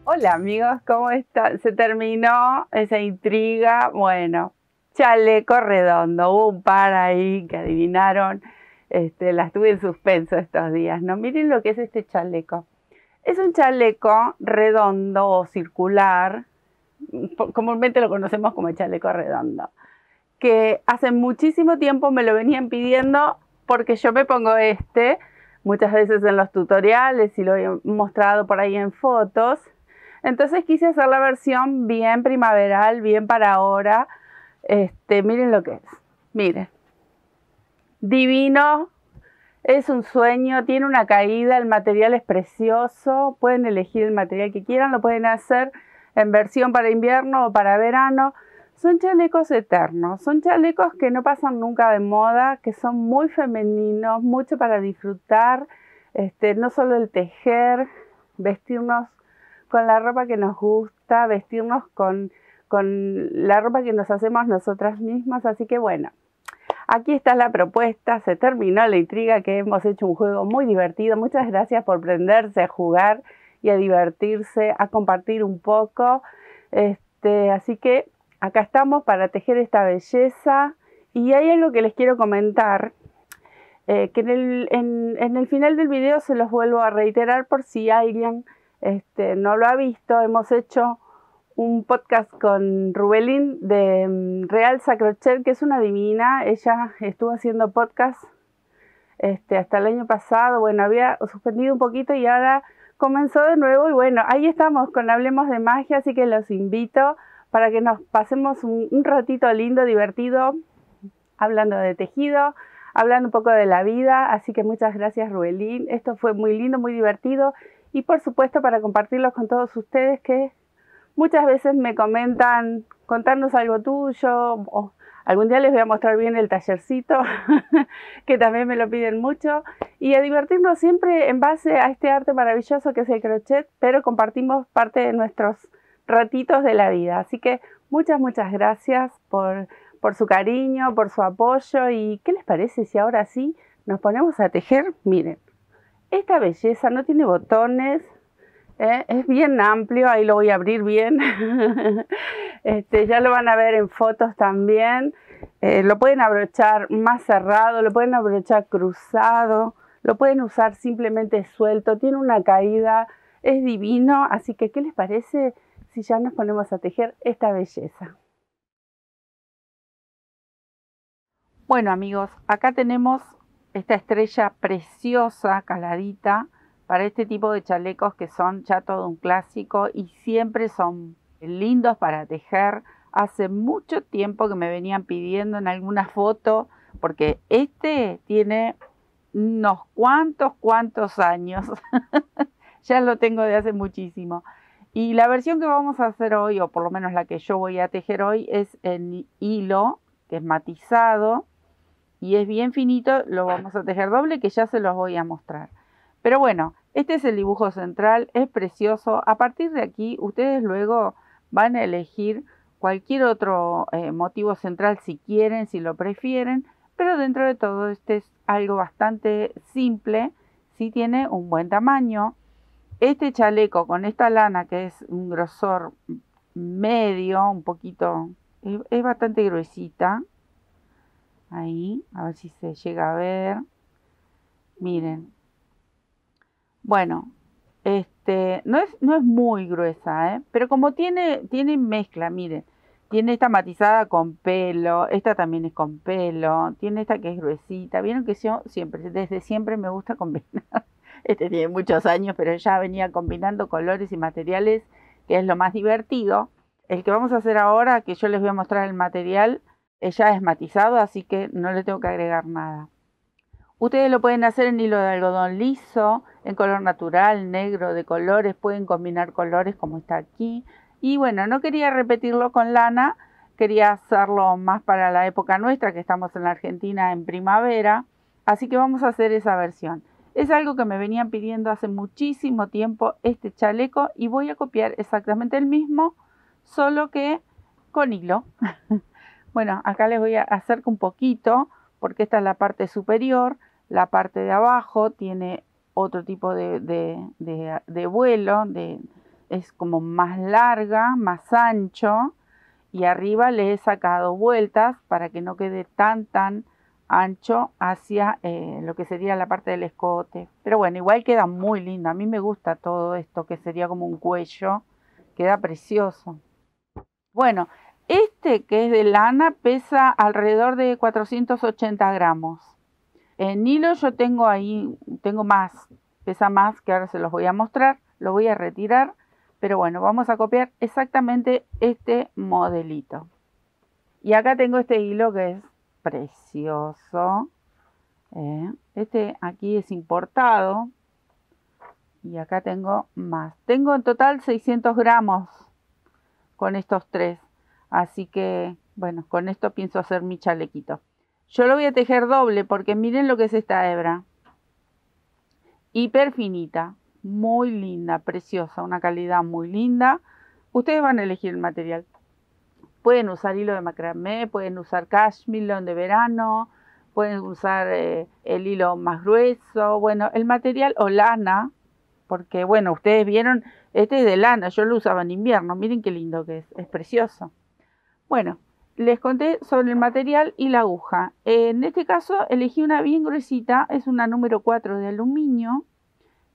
Hola amigos, ¿cómo están? Se terminó esa intriga. Bueno, chaleco redondo. Hubo un par ahí que adivinaron. Las tuve en suspenso estos días, ¿no? Miren lo que es este chaleco. Es un chaleco redondo o circular. Comúnmente lo conocemos como el chaleco redondo. Que hace muchísimo tiempo me lo venían pidiendo porque yo me pongo muchas veces en los tutoriales y lo he mostrado por ahí en fotos. Entonces quise hacer la versión bien primaveral, bien para ahora. Miren lo que es. Miren. Divino. Es un sueño, tiene una caída, el material es precioso. Pueden elegir el material que quieran, lo pueden hacer en versión para invierno o para verano. Son chalecos eternos, son chalecos que no pasan nunca de moda, que son muy femeninos, mucho para disfrutar. No solo el tejer, vestirnos con la ropa que nos gusta, vestirnos con la ropa que nos hacemos nosotras mismas. Así que bueno, aquí está la propuesta, se terminó la intriga, que hemos hecho un juego muy divertido. Muchas gracias por prenderse a jugar y a divertirse, a compartir un poco. Así que acá estamos para tejer esta belleza. Y hay algo que les quiero comentar, que en el final del video se los vuelvo a reiterar por si alguien no lo ha visto. Hemos hecho un podcast con Rubelín de Real Sacrochet, que es una divina. Ella estuvo haciendo podcast hasta el año pasado. Bueno, había suspendido un poquito y ahora comenzó de nuevo. Y bueno, ahí estamos con Hablemos de Magia, así que los invito para que nos pasemos un ratito lindo, divertido, hablando de tejido, hablando un poco de la vida. Así que muchas gracias, Rubelín. Esto fue muy lindo, muy divertido. Y por supuesto para compartirlos con todos ustedes que muchas veces me comentan, contarnos algo tuyo, o algún día les voy a mostrar bien el tallercito, que también me lo piden mucho, y a divertirnos siempre en base a este arte maravilloso que es el crochet, pero compartimos parte de nuestros ratitos de la vida. Así que muchas gracias por su cariño, por su apoyo. ¿Y qué les parece si ahora sí nos ponemos a tejer? Miren, esta belleza no tiene botones. Es bien amplio, ahí lo voy a abrir bien. Ya lo van a ver en fotos también. Lo pueden abrochar más cerrado, lo pueden abrochar cruzado, lo pueden usar simplemente suelto, tiene una caída, es divino. Así que, ¿qué les parece si ya nos ponemos a tejer esta belleza? Bueno amigos, acá tenemos esta estrella preciosa, caladita, para este tipo de chalecos que son ya todo un clásico y siempre son lindos para tejer. Hace mucho tiempo que me venían pidiendo en alguna foto, porque tiene unos cuantos años, ya lo tengo de hace muchísimo. Y la versión que vamos a hacer hoy, o por lo menos la que yo voy a tejer hoy, es en hilo, que es matizado, y es bien finito. Lo vamos a tejer doble, que ya se los voy a mostrar. Pero bueno, este es el dibujo central, es precioso. A partir de aquí, ustedes luego van a elegir cualquier otro motivo central si quieren, si lo prefieren. Pero dentro de todo, este es algo bastante simple, sí tiene un buen tamaño. Este chaleco con esta lana, que es un grosor medio, un poquito, es bastante gruesita. Ahí, a ver si se llega a ver. Miren. Bueno, no es muy gruesa, pero como tiene mezcla, miren. Tiene esta matizada con pelo, esta también es con pelo, tiene esta que es gruesita. Vieron que yo desde siempre me gusta combinar. Tiene muchos años, pero ya venía combinando colores y materiales, que es lo más divertido. El que vamos a hacer ahora, que yo les voy a mostrar el material, ya es matizado, así que no le tengo que agregar nada. Ustedes lo pueden hacer en hilo de algodón liso, en color natural, negro, de colores, pueden combinar colores como está aquí. Y bueno, no quería repetirlo con lana, quería hacerlo más para la época nuestra, que estamos en la Argentina en primavera, así que vamos a hacer esa versión. Es algo que me venían pidiendo hace muchísimo tiempo, este chaleco, y voy a copiar exactamente el mismo, solo que con hilo. Bueno, acá les voy a acercar un poquito, porque esta es la parte superior. La parte de abajo tiene otro tipo de vuelo, es como más larga, más ancho, y arriba le he sacado vueltas para que no quede tan ancho hacia lo que sería la parte del escote. Pero bueno, igual queda muy lindo. A mí me gusta todo esto que sería como un cuello, queda precioso. Bueno, este que es de lana pesa alrededor de 480 gramos. En hilo yo tengo ahí, tengo más, pesa más, que ahora se los voy a mostrar, lo voy a retirar, pero bueno, vamos a copiar exactamente este modelito. Y acá tengo este hilo que es precioso. Este aquí es importado. Y acá tengo más. Tengo en total 600 gramos con estos tres. Así que, bueno, con esto pienso hacer mi chalequito. Yo lo voy a tejer doble porque miren lo que es esta hebra. Hiper finita, muy linda, preciosa, una calidad muy linda. Ustedes van a elegir el material. Pueden usar hilo de macramé, pueden usar cashmere de verano, pueden usar el hilo más grueso, bueno, el material o lana, porque bueno, ustedes vieron, este es de lana, yo lo usaba en invierno, miren qué lindo que es precioso. Bueno, les conté sobre el material y la aguja. En este caso elegí una bien gruesita, es una número 4 de aluminio,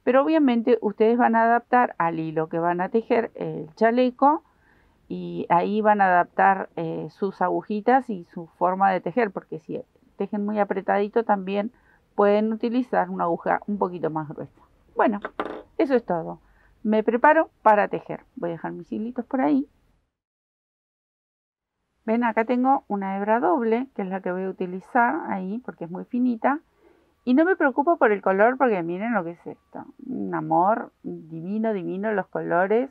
pero obviamente ustedes van a adaptar al hilo que van a tejer el chaleco y ahí van a adaptar sus agujitas y su forma de tejer, porque si tejen muy apretadito también pueden utilizar una aguja un poquito más gruesa. Bueno, eso es todo. Me preparo para tejer. Voy a dejar mis hilitos por ahí. Ven, acá tengo una hebra doble, que es la que voy a utilizar ahí, porque es muy finita. Y no me preocupo por el color, porque miren lo que es esto. Un amor divino, divino. Los colores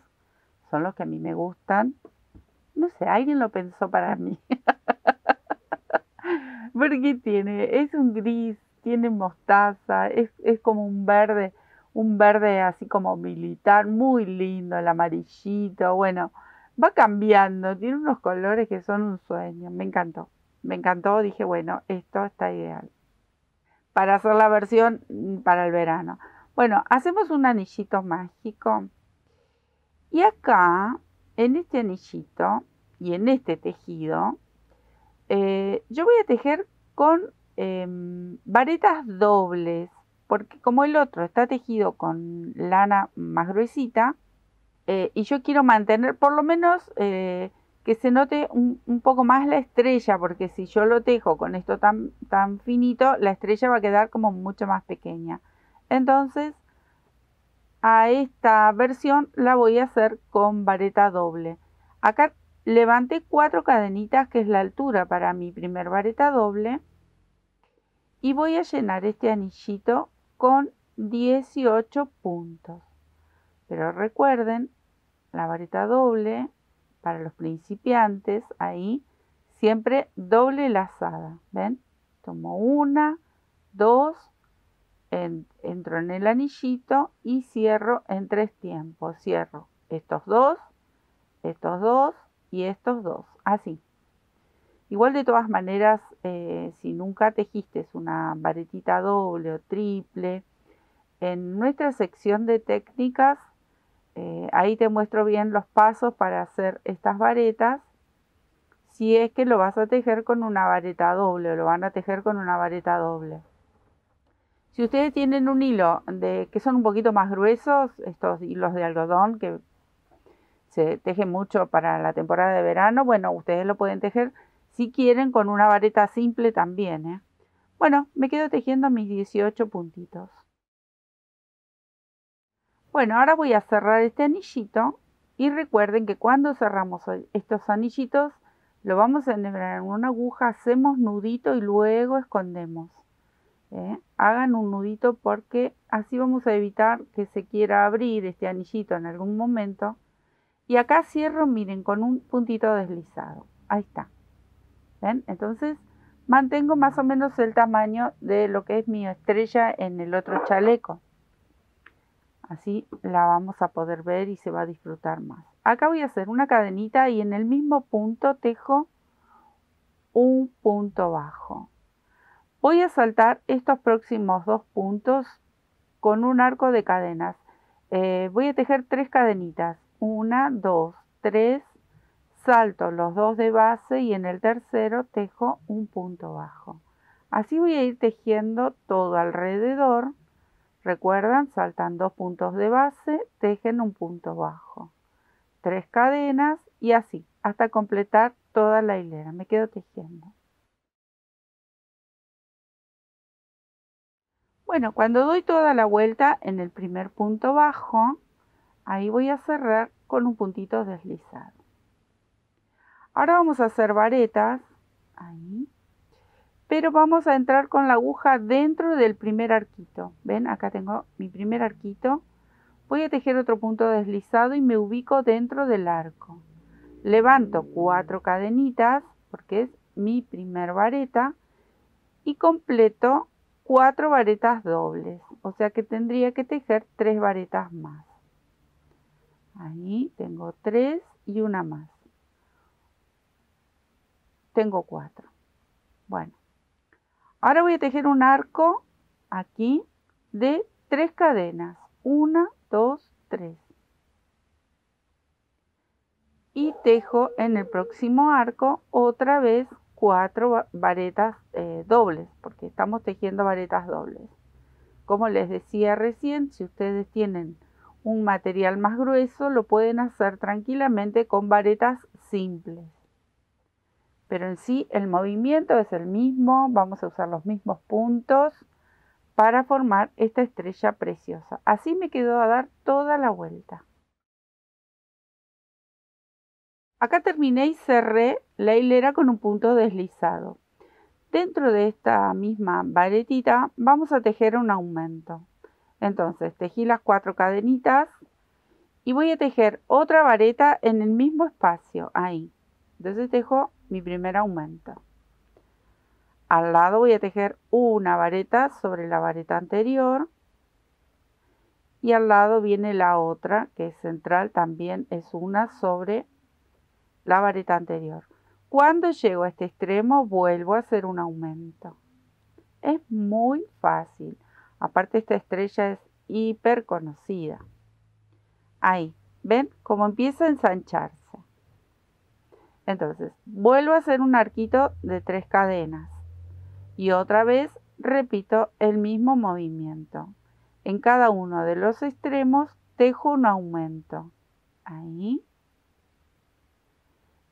son los que a mí me gustan. No sé, alguien lo pensó para mí. Porque es un gris, tiene mostaza, es como un verde así como militar, muy lindo, el amarillito, bueno, va cambiando, tiene unos colores que son un sueño, me encantó, dije, bueno, esto está ideal para hacer la versión para el verano. Bueno, hacemos un anillito mágico y acá, en este anillito y en este tejido, yo voy a tejer con varetas dobles, porque como el otro está tejido con lana más gruesita, y yo quiero mantener por lo menos que se note un poco más la estrella, porque si yo lo tejo con esto tan finito, la estrella va a quedar como mucho más pequeña. Entonces, a esta versión la voy a hacer con vareta doble. Acá levanté 4 cadenitas, que es la altura para mi primer vareta doble, y voy a llenar este anillito con 18 puntos. Pero recuerden, la vareta doble para los principiantes, ahí siempre doble lazada. ¿Ven? Tomo una, dos, entro en el anillito y cierro en 3 tiempos. Cierro estos dos y estos dos, así. Igual de todas maneras, si nunca tejiste una varetita doble o triple, en nuestra sección de técnicas, ahí te muestro bien los pasos para hacer estas varetas, si es que lo vas a tejer con una vareta doble o lo van a tejer con una vareta doble. Si ustedes tienen un hilo que son un poquito más gruesos, estos hilos de algodón que se tejen mucho para la temporada de verano, bueno, ustedes lo pueden tejer si quieren con una vareta simple también. Bueno, me quedo tejiendo mis 18 puntitos. Bueno, ahora voy a cerrar este anillito y recuerden que cuando cerramos estos anillitos, lo vamos a enhebrar en una aguja, hacemos nudito y luego escondemos. Hagan un nudito porque así vamos a evitar que se quiera abrir este anillito en algún momento. Y acá cierro, miren, con un puntito deslizado. Ahí está. ¿Ven? Entonces mantengo más o menos el tamaño de lo que es mi estrella en el otro chaleco. Así la vamos a poder ver y se va a disfrutar más. Acá voy a hacer una cadenita y en el mismo punto tejo un punto bajo. Voy a saltar estos próximos 2 puntos con un arco de cadenas. Voy a tejer 3 cadenitas 1, 2, 3, salto los 2 de base y en el tercero tejo un punto bajo. Así voy a ir tejiendo todo alrededor. Recuerdan, saltan 2 puntos de base, tejen un punto bajo, 3 cadenas y así hasta completar toda la hilera. Me quedo tejiendo. Bueno, cuando doy toda la vuelta en el primer punto bajo, ahí voy a cerrar con un puntito deslizado. Ahora vamos a hacer varetas, ahí, pero vamos a entrar con la aguja dentro del primer arquito. ¿Ven? Acá tengo mi primer arquito. Voy a tejer otro punto deslizado y me ubico dentro del arco. Levanto 4 cadenitas, porque es mi primer vareta, y completo 4 varetas dobles, o sea que tendría que tejer 3 varetas más. Ahí tengo 3 y una más. Tengo 4. Bueno, ahora voy a tejer un arco aquí de 3 cadenas. 1, 2, 3. Y tejo en el próximo arco otra vez 4 varetas dobles, porque estamos tejiendo varetas dobles. Como les decía recién, si ustedes tienen un material más grueso, lo pueden hacer tranquilamente con varetas simples. Pero en sí el movimiento es el mismo, vamos a usar los mismos puntos para formar esta estrella preciosa. Así me quedó a dar toda la vuelta. Acá terminé y cerré la hilera con un punto deslizado. Dentro de esta misma varetita vamos a tejer un aumento. Entonces tejí las 4 cadenitas y voy a tejer otra vareta en el mismo espacio, ahí. Entonces tejo mi primer aumento. Al lado voy a tejer una vareta sobre la vareta anterior y al lado viene la otra que es central, también es una sobre la vareta anterior. Cuando llego a este extremo vuelvo a hacer un aumento. Es muy fácil. Aparte esta estrella es hiper conocida. Ahí, ¿ven? Cómo empieza a ensancharse. Entonces, vuelvo a hacer un arquito de 3 cadenas. Y otra vez repito el mismo movimiento. En cada uno de los extremos tejo un aumento. Ahí.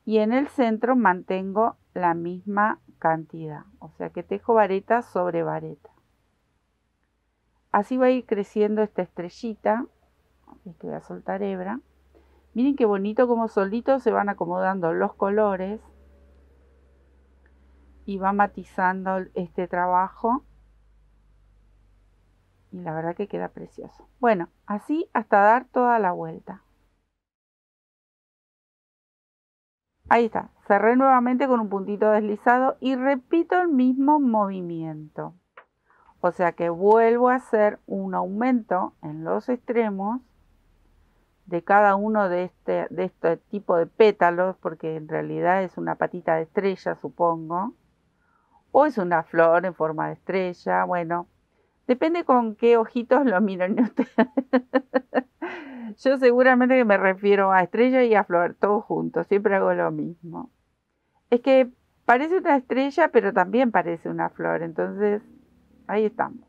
Y en el centro mantengo la misma cantidad. O sea que tejo vareta sobre vareta. Así va a ir creciendo esta estrellita. Aquí voy a soltar hebra. Miren qué bonito como solitos se van acomodando los colores. Y va matizando este trabajo. Y la verdad que queda precioso. Bueno, así hasta dar toda la vuelta. Ahí está, cerré nuevamente con un puntito deslizado y repito el mismo movimiento. O sea que vuelvo a hacer un aumento en los extremos de cada uno de este tipo de pétalos, porque en realidad es una patita de estrella, supongo. O es una flor en forma de estrella, bueno, depende con qué ojitos lo miren ustedes. Yo seguramente que me refiero a estrella y a flor, todos juntos, siempre hago lo mismo. Es que parece una estrella, pero también parece una flor, entonces ahí estamos.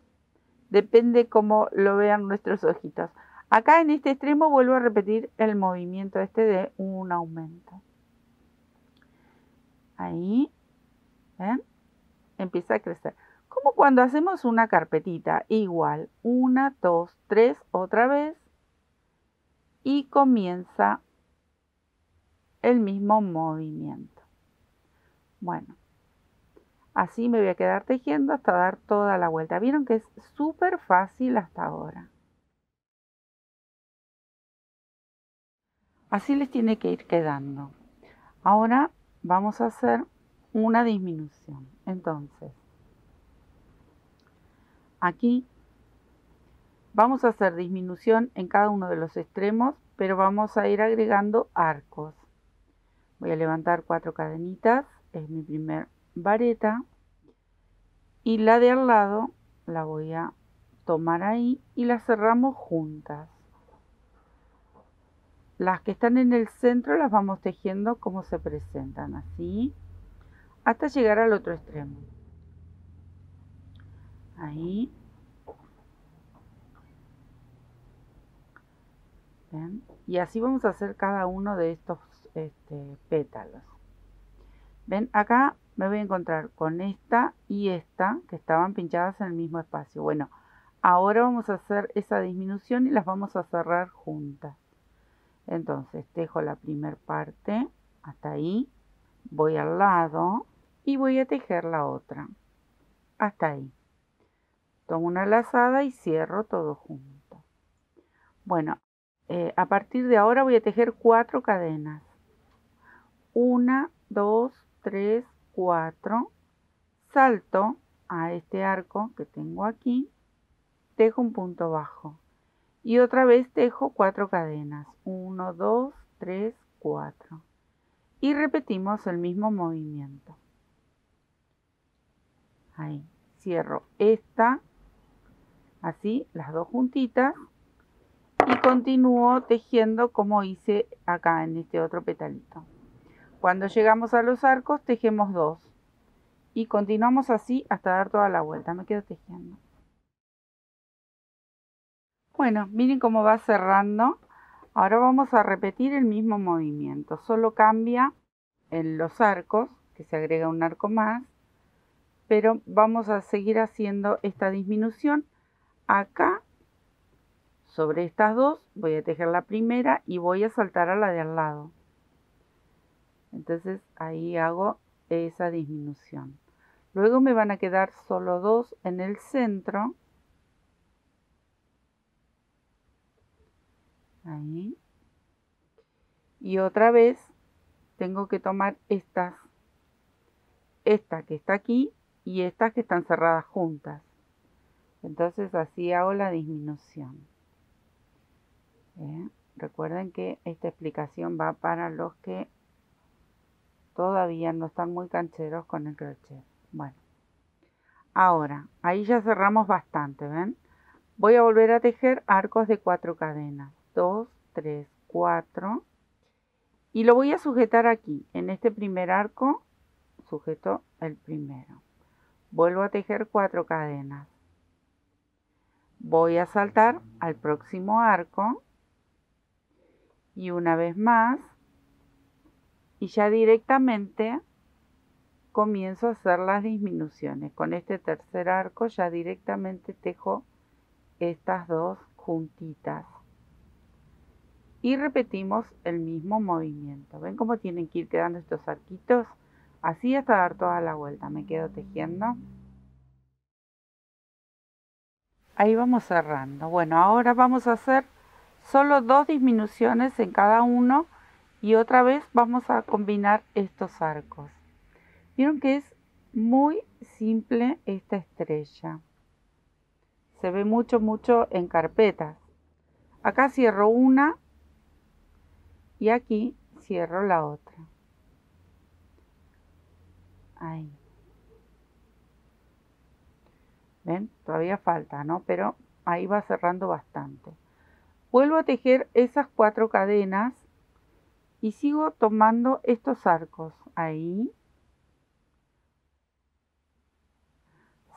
Depende cómo lo vean nuestros ojitos. Acá en este extremo vuelvo a repetir el movimiento este de un aumento. Ahí, ¿ven? Empieza a crecer. Como cuando hacemos una carpetita, igual, 1, 2, 3, otra vez. Y comienza el mismo movimiento. Bueno, así me voy a quedar tejiendo hasta dar toda la vuelta. Vieron que es súper fácil hasta ahora. Así les tiene que ir quedando. Ahora vamos a hacer una disminución. Entonces, aquí vamos a hacer disminución en cada uno de los extremos, pero vamos a ir agregando arcos. Voy a levantar 4 cadenitas, es mi primer vareta, y la de al lado la voy a tomar ahí y la cerramos juntas. las que están en el centro las vamos tejiendo como se presentan, así, hasta llegar al otro extremo. Ahí. ¿Ven? Y así vamos a hacer cada uno de estos pétalos. ¿Ven? Acá me voy a encontrar con esta y esta que estaban pinchadas en el mismo espacio. Bueno, ahora vamos a hacer esa disminución y las vamos a cerrar juntas. Entonces tejo la primera parte hasta ahí, voy al lado y voy a tejer la otra hasta ahí. Tomo una lazada y cierro todo junto. Bueno, a partir de ahora voy a tejer 4 cadenas. 1, 2, 3, 4. Salto a este arco que tengo aquí, tejo un punto bajo y otra vez tejo 4 cadenas. 1, 2, 3, 4. Y repetimos el mismo movimiento. Ahí, cierro esta, así, las dos juntitas. Y continúo tejiendo como hice acá en este otro petalito. Cuando llegamos a los arcos tejemos 2 y continuamos así hasta dar toda la vuelta. Me quedo tejiendo. Bueno, miren cómo va cerrando. Ahora vamos a repetir el mismo movimiento, solo cambia en los arcos, que se agrega un arco más, pero vamos a seguir haciendo esta disminución. Acá sobre estas dos voy a tejer la primera y voy a saltar a la de al lado. Entonces ahí hago esa disminución. Luego me van a quedar solo 2 en el centro. Ahí. Y otra vez tengo que tomar esta que está aquí y estas que están cerradas juntas. Entonces así hago la disminución. Recuerden que esta explicación va para los que todavía no están muy cancheros con el crochet. Bueno, ahora ahí ya cerramos bastante, ¿ven? Voy a volver a tejer arcos de 4 cadenas. 2, 3, 4. Y lo voy a sujetar aquí. En este primer arco sujeto el primero. Vuelvo a tejer 4 cadenas. Voy a saltar al próximo arco. Y una vez más. Y ya directamente comienzo a hacer las disminuciones. Con este tercer arco ya directamente tejo estas dos juntitas. Y repetimos el mismo movimiento. ¿Ven cómo tienen que ir quedando estos arquitos? Así hasta dar toda la vuelta. Me quedo tejiendo. Ahí vamos cerrando. Bueno, ahora vamos a hacer solo 2 disminuciones en cada uno. Y otra vez vamos a combinar estos arcos. Vieron que es muy simple esta estrella. Se ve mucho en carpetas. Acá cierro una. Y aquí cierro la otra. Ahí. ¿Ven? Todavía falta, ¿no? Pero ahí va cerrando bastante. Vuelvo a tejer esas 4 cadenas y sigo tomando estos arcos. Ahí.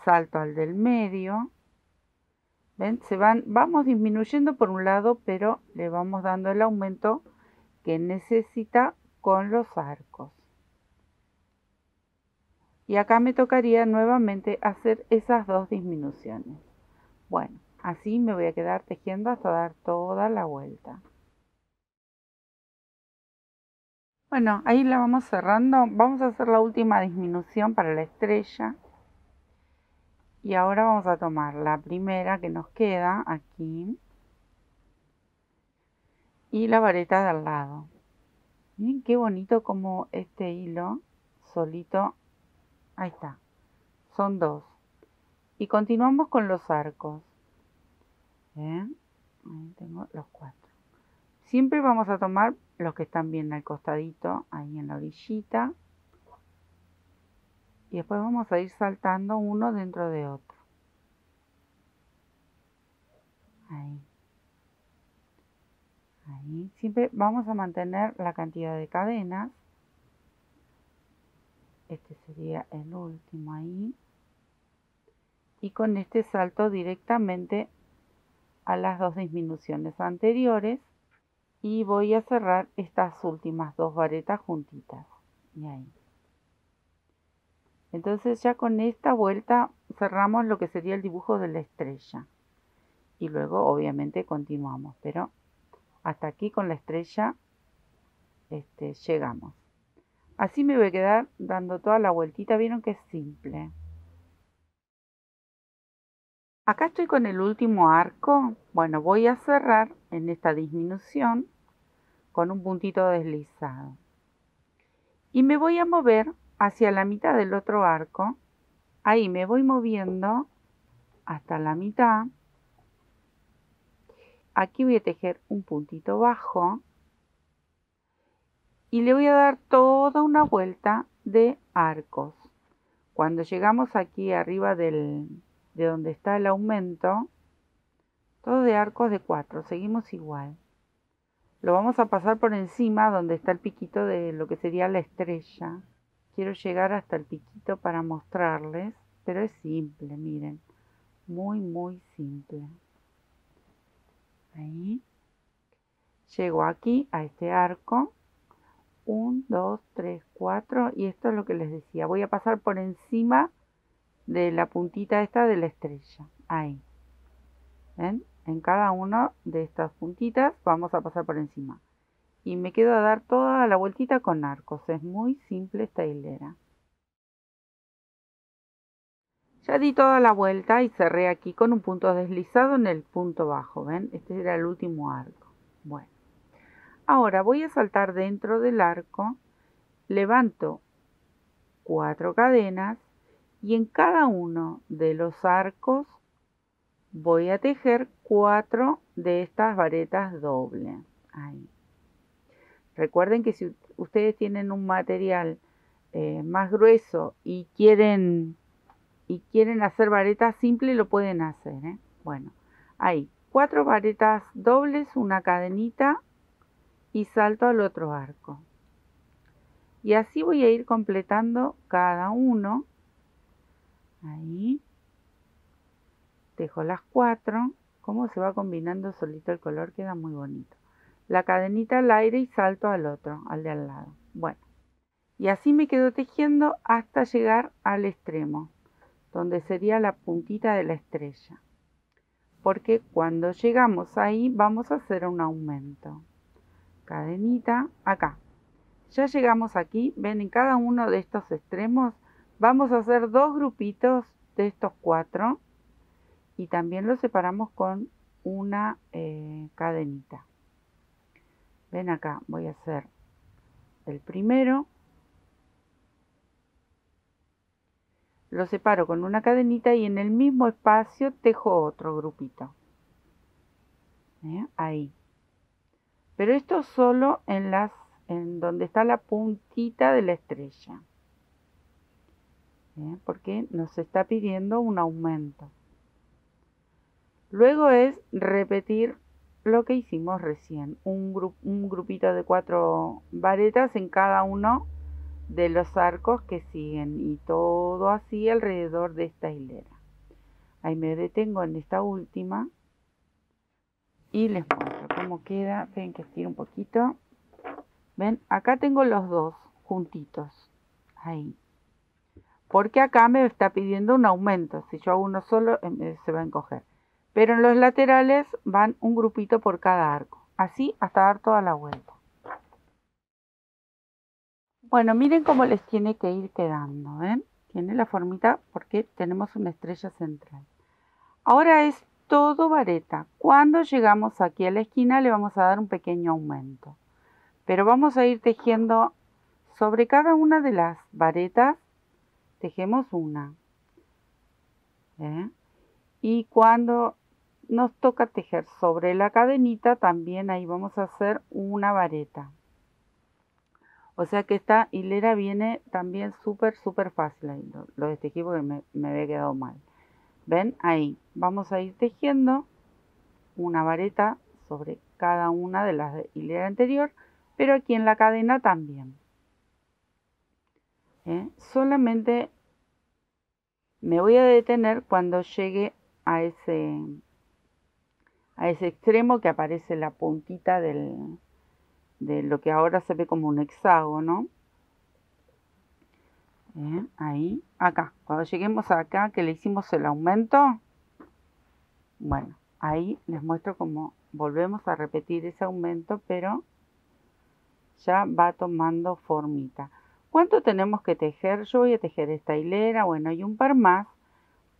Salto al del medio. ¿Ven? Vamos disminuyendo por un lado, pero le vamos dando el aumento que necesita con los arcos. Y acá me tocaría nuevamente hacer esas 2 disminuciones. Bueno, así me voy a quedar tejiendo hasta dar toda la vuelta. Bueno, ahí la vamos cerrando. Vamos a hacer la última disminución para la estrella. Y ahora vamos a tomar la primera que nos queda aquí. Y la vareta de al lado. Miren qué bonito como este hilo solito. Ahí está. Son 2. Y continuamos con los arcos. Ahí tengo los 4. Siempre vamos a tomar los que están bien al costadito, ahí en la orillita. Y después vamos a ir saltando uno dentro de otro. Ahí. Ahí. siempre vamos a mantener la cantidad de cadenas. Este sería el último ahí. Y con este salto directamente a las dos disminuciones anteriores. Y voy a cerrar estas últimas dos varetas juntitas. Y ahí. Entonces ya con esta vuelta cerramos lo que sería el dibujo de la estrella. Y luego obviamente continuamos. Pero hasta aquí con la estrella llegamos. Así me voy a quedar dando toda la vueltita. Vieron que es simple. Acá estoy con el último arco. Bueno, voy a cerrar en esta disminución con un puntito deslizado. Y me voy a mover hacia la mitad del otro arco. Ahí me voy moviendo hasta la mitad. Aquí voy a tejer un puntito bajo. Y le voy a dar toda una vuelta de arcos. Cuando llegamos aquí arriba de donde está el aumento, todo de arcos de 4, seguimos igual. Lo vamos a pasar por encima donde está el piquito de lo que sería la estrella. Quiero llegar hasta el piquito para mostrarles, pero es simple, miren. Muy, muy simple. Ahí. Llego aquí a este arco. 1, 2, 3, 4. Y esto es lo que les decía. Voy a pasar por encima de la puntita esta de la estrella. Ahí. ¿Ven? En cada una de estas puntitas vamos a pasar por encima. Y me quedo a dar toda la vueltita con arcos. Es muy simple esta hilera. Ya di toda la vuelta y cerré aquí con un punto deslizado en el punto bajo. ¿Ven? Este era el último arco. Bueno. Ahora voy a saltar dentro del arco. Levanto 4 cadenas. Y en cada uno de los arcos voy a tejer 4 de estas varetas dobles. Ahí. Recuerden que si ustedes tienen un material más grueso y quieren hacer varetas simples, lo pueden hacer. Bueno, ahí 4 varetas dobles, una cadenita y salto al otro arco. Y así voy a ir completando cada uno. Ahí. Tejo las 4. Cómo se va combinando solito el color, queda muy bonito. La cadenita al aire y salto al otro, al de al lado. Bueno, y así me quedo tejiendo hasta llegar al extremo, donde sería la puntita de la estrella. Porque cuando llegamos ahí vamos a hacer un aumento. Cadenita, acá. Ya llegamos aquí, ven, en cada uno de estos extremos vamos a hacer 2 grupitos de estos 4 y también los separamos con una cadenita. Ven acá, voy a hacer el primero, lo separo con una cadenita y en el mismo espacio tejo otro grupito. Ahí. Pero esto solo en donde está la puntita de la estrella. Porque nos está pidiendo un aumento. Luego es repetir lo que hicimos recién. Un grupito de 4 varetas en cada uno de los arcos que siguen. Y todo así alrededor de esta hilera. Ahí me detengo en esta última. Y les muestro cómo queda. Ven que estiro un poquito. Ven, acá tengo los dos juntitos. Ahí. Porque acá me está pidiendo un aumento. Si yo hago uno solo, se va a encoger. Pero en los laterales van un grupito por cada arco. Así hasta dar toda la vuelta. Bueno, miren cómo les tiene que ir quedando. ¿Ven? Tiene la formita porque tenemos una estrella central. Ahora es todo vareta. Cuando llegamos aquí a la esquina le vamos a dar un pequeño aumento. Pero vamos a ir tejiendo sobre cada una de las varetas. Tejemos una. Y cuando nos toca tejer sobre la cadenita, también ahí vamos a hacer una vareta. O sea que esta hilera viene también súper fácil. Ahí lo destejí porque me había quedado mal. ¿Ven? Ahí vamos a ir tejiendo una vareta sobre cada una de las hileras anterior, pero aquí en la cadena también. Solamente me voy a detener cuando llegue a ese extremo que aparece la puntita de lo que ahora se ve como un hexágono. Ahí, acá, cuando lleguemos acá que le hicimos el aumento, bueno, ahí les muestro cómo volvemos a repetir ese aumento, pero ya va tomando formita. ¿Cuánto tenemos que tejer? Yo voy a tejer esta hilera, bueno, y un par más,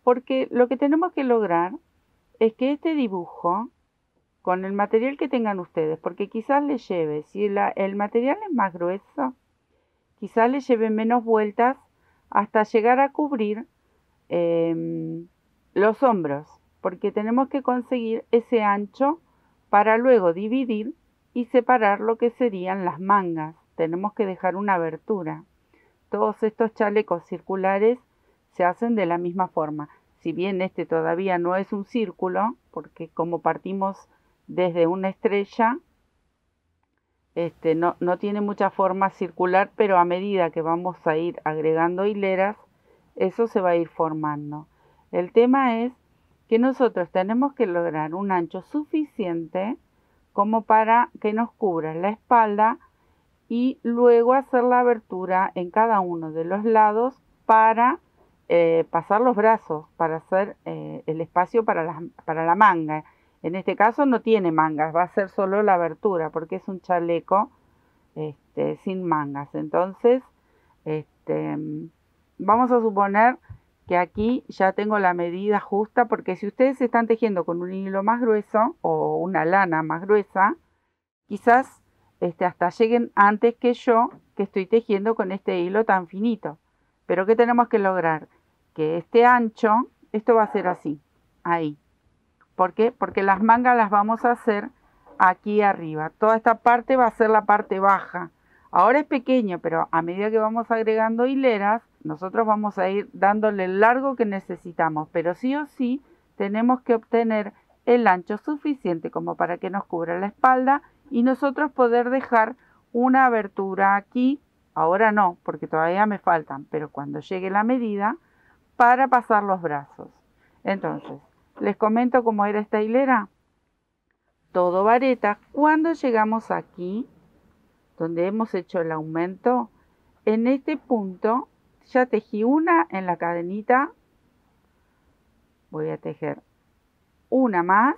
porque lo que tenemos que lograr es que este dibujo, con el material que tengan ustedes, porque quizás les lleve, si el material es más grueso, quizás les lleve menos vueltas hasta llegar a cubrir los hombros, porque tenemos que conseguir ese ancho para luego dividir y separar lo que serían las mangas. Tenemos que dejar una abertura. Todos estos chalecos circulares se hacen de la misma forma. Si bien este todavía no es un círculo, porque como partimos desde una estrella, no tiene mucha forma circular, pero a medida que vamos a ir agregando hileras, eso se va a ir formando. El tema es que nosotros tenemos que lograr un ancho suficiente como para que nos cubra la espalda y luego hacer la abertura en cada uno de los lados para pasar los brazos, para hacer el espacio para la manga. En este caso no tiene mangas, va a ser solo la abertura porque es un chaleco sin mangas. Entonces, vamos a suponer que aquí ya tengo la medida justa, porque si ustedes están tejiendo con un hilo más grueso o una lana más gruesa, quizás hasta lleguen antes que yo, que estoy tejiendo con este hilo tan finito. Pero ¿qué tenemos que lograr? Que este ancho, esto va a ser así, ahí. ¿Por qué? Porque las mangas las vamos a hacer aquí arriba. Toda esta parte va a ser la parte baja. Ahora es pequeño, pero a medida que vamos agregando hileras, nosotros vamos a ir dándole el largo que necesitamos. Pero sí o sí tenemos que obtener el ancho suficiente como para que nos cubra la espalda y nosotros poder dejar una abertura aquí. Ahora no, porque todavía me faltan, pero cuando llegue la medida, para pasar los brazos. Entonces, les comento cómo era esta hilera. Todo vareta. Cuando llegamos aquí, donde hemos hecho el aumento, en este punto ya tejí una en la cadenita. Voy a tejer una más.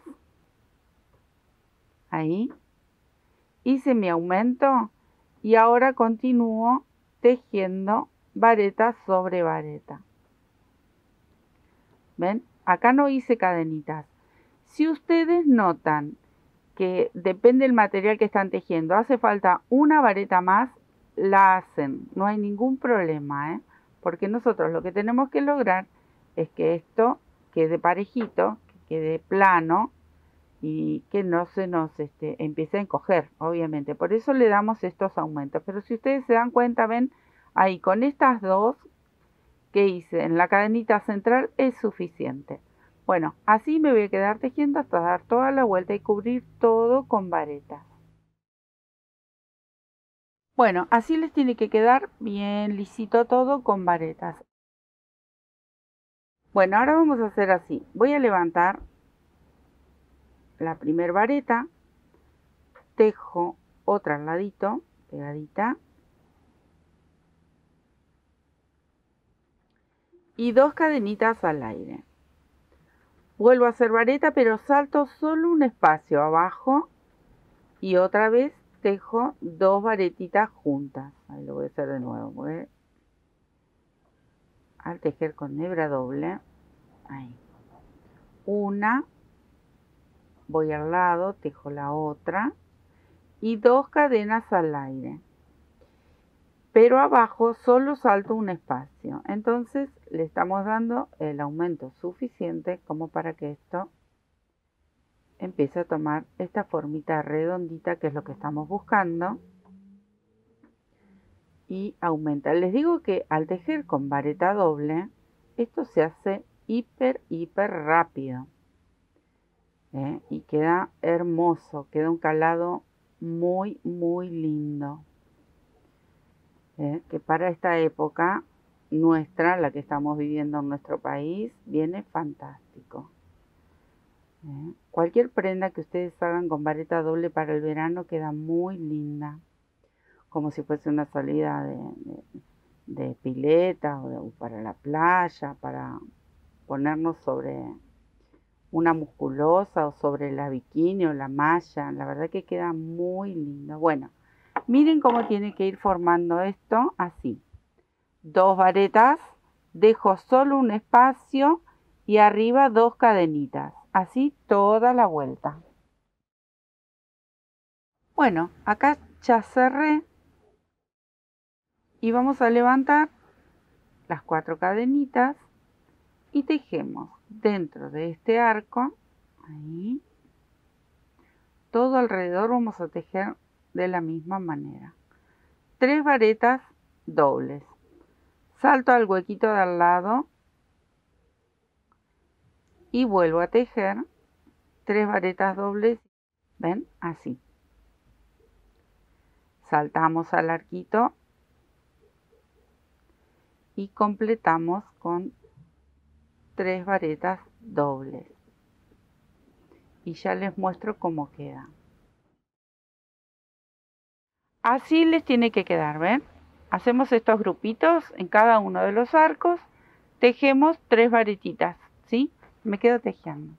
Ahí. Hice mi aumento y ahora continúo tejiendo vareta sobre vareta. ¿Ven? Acá no hice cadenitas. Si ustedes notan que depende del material que están tejiendo, hace falta una vareta más, la hacen. No hay ningún problema, porque nosotros lo que tenemos que lograr es que esto quede parejito, que quede plano y que no se nos empiece a encoger, obviamente. Por eso le damos estos aumentos. Pero si ustedes se dan cuenta, ven, ahí con estas dos que hice en la cadenita central es suficiente. Bueno, así me voy a quedar tejiendo hasta dar toda la vuelta y cubrir todo con varetas. Bueno, así les tiene que quedar bien lisito todo con varetas. Bueno, ahora vamos a hacer así. Voy a levantar la primer vareta, tejo otra al ladito, pegadita, y dos cadenitas al aire. Vuelvo a hacer vareta, pero salto solo un espacio abajo y otra vez tejo dos varetitas juntas. Ahí lo voy a hacer de nuevo. Al tejer con hebra doble, ahí. Una, voy al lado, tejo la otra y dos cadenas al aire. Pero abajo solo salto un espacio. Entonces le estamos dando el aumento suficiente como para que esto empiece a tomar esta formita redondita, que es lo que estamos buscando. Y aumenta. Les digo que al tejer con vareta doble, esto se hace hiper rápido. Y queda hermoso, queda un calado muy, muy lindo. Que para esta época nuestra, la que estamos viviendo en nuestro país, viene fantástico. Cualquier prenda que ustedes hagan con vareta doble para el verano queda muy linda, como si fuese una salida de pileta o para la playa, para ponernos sobre una musculosa o sobre la bikini o la malla. La verdad que queda muy lindo. Bueno, miren cómo tiene que ir formando esto así. 2 varetas, dejo solo un espacio y arriba 2 cadenitas. Así toda la vuelta. Bueno, acá ya cerré y vamos a levantar las 4 cadenitas y tejemos dentro de este arco, ahí, todo alrededor vamos a tejer de la misma manera. 3 varetas dobles. Salto al huequito de al lado y vuelvo a tejer 3 varetas dobles, ven, así. Saltamos al arquito y completamos con 3 varetas dobles. Y ya les muestro cómo queda. Así les tiene que quedar, ¿ven? Hacemos estos grupitos en cada uno de los arcos, tejemos 3 varetitas, ¿sí? Me quedo tejiendo.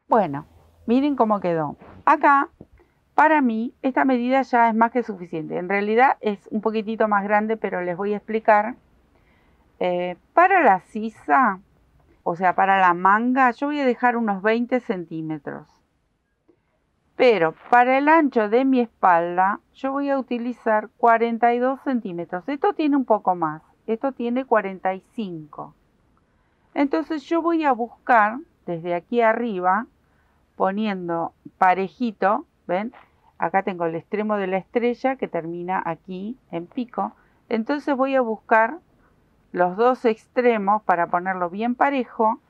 Bueno, miren cómo quedó. Acá, para mí, esta medida ya es más que suficiente. En realidad es un poquitito más grande, pero les voy a explicar. Para la sisa, o sea, para la manga, yo voy a dejar unos 20 centímetros. Pero para el ancho de mi espalda, yo voy a utilizar 42 centímetros. Esto tiene un poco más. Esto tiene 45. Entonces yo voy a buscar desde aquí arriba, poniendo parejito, ¿ven? Acá tengo el extremo de la estrella que termina aquí en pico. Entonces voy a buscar los dos extremos para ponerlo bien parejo.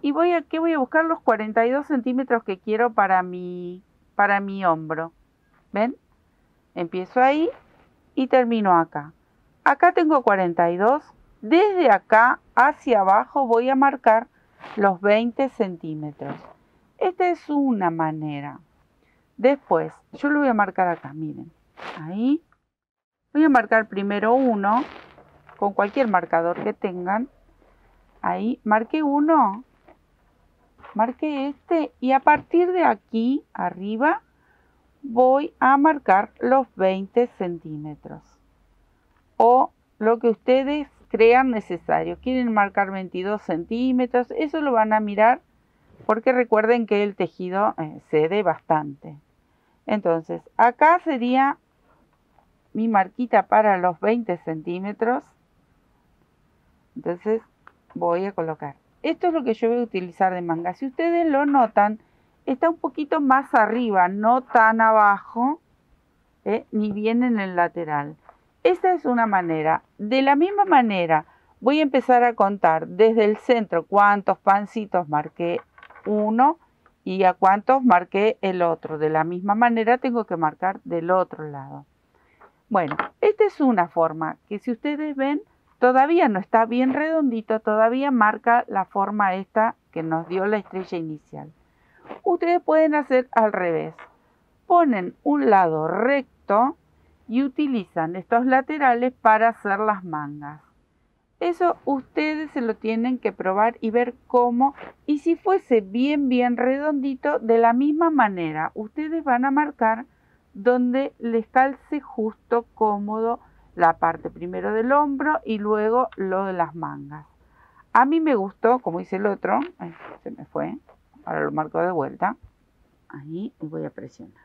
Y voy a buscar los 42 centímetros que quiero para mi hombro. ¿Ven? Empiezo ahí y termino acá. Acá tengo 42. Desde acá hacia abajo voy a marcar los 20 centímetros. Esta es una manera. Después, yo lo voy a marcar acá, miren. Ahí. Voy a marcar primero uno, con cualquier marcador que tengan. Ahí, marqué uno. Marqué este y a partir de aquí, arriba, voy a marcar los 20 centímetros. O lo que ustedes crean necesario. Quieren marcar 22 centímetros, eso lo van a mirar porque recuerden que el tejido cede bastante. Entonces, acá sería mi marquita para los 20 centímetros. Entonces, voy a colocar. Esto es lo que yo voy a utilizar de manga. Si ustedes lo notan, está un poquito más arriba, no tan abajo, ni bien en el lateral. Esta es una manera. De la misma manera, voy a empezar a contar desde el centro cuántos pancitos marqué uno y a cuántos marqué el otro. De la misma manera tengo que marcar del otro lado. Bueno, esta es una forma que si ustedes ven, todavía no está bien redondito, todavía marca la forma esta que nos dio la estrella inicial. Ustedes pueden hacer al revés. Ponen un lado recto y utilizan estos laterales para hacer las mangas. Eso ustedes se lo tienen que probar y ver cómo. Y si fuese bien redondito, de la misma manera, ustedes van a marcar donde les calce justo cómodo la parte primero del hombro y luego lo de las mangas. A mí me gustó, como hice el otro, se me fue, ahora lo marco de vuelta, ahí y voy a presionar.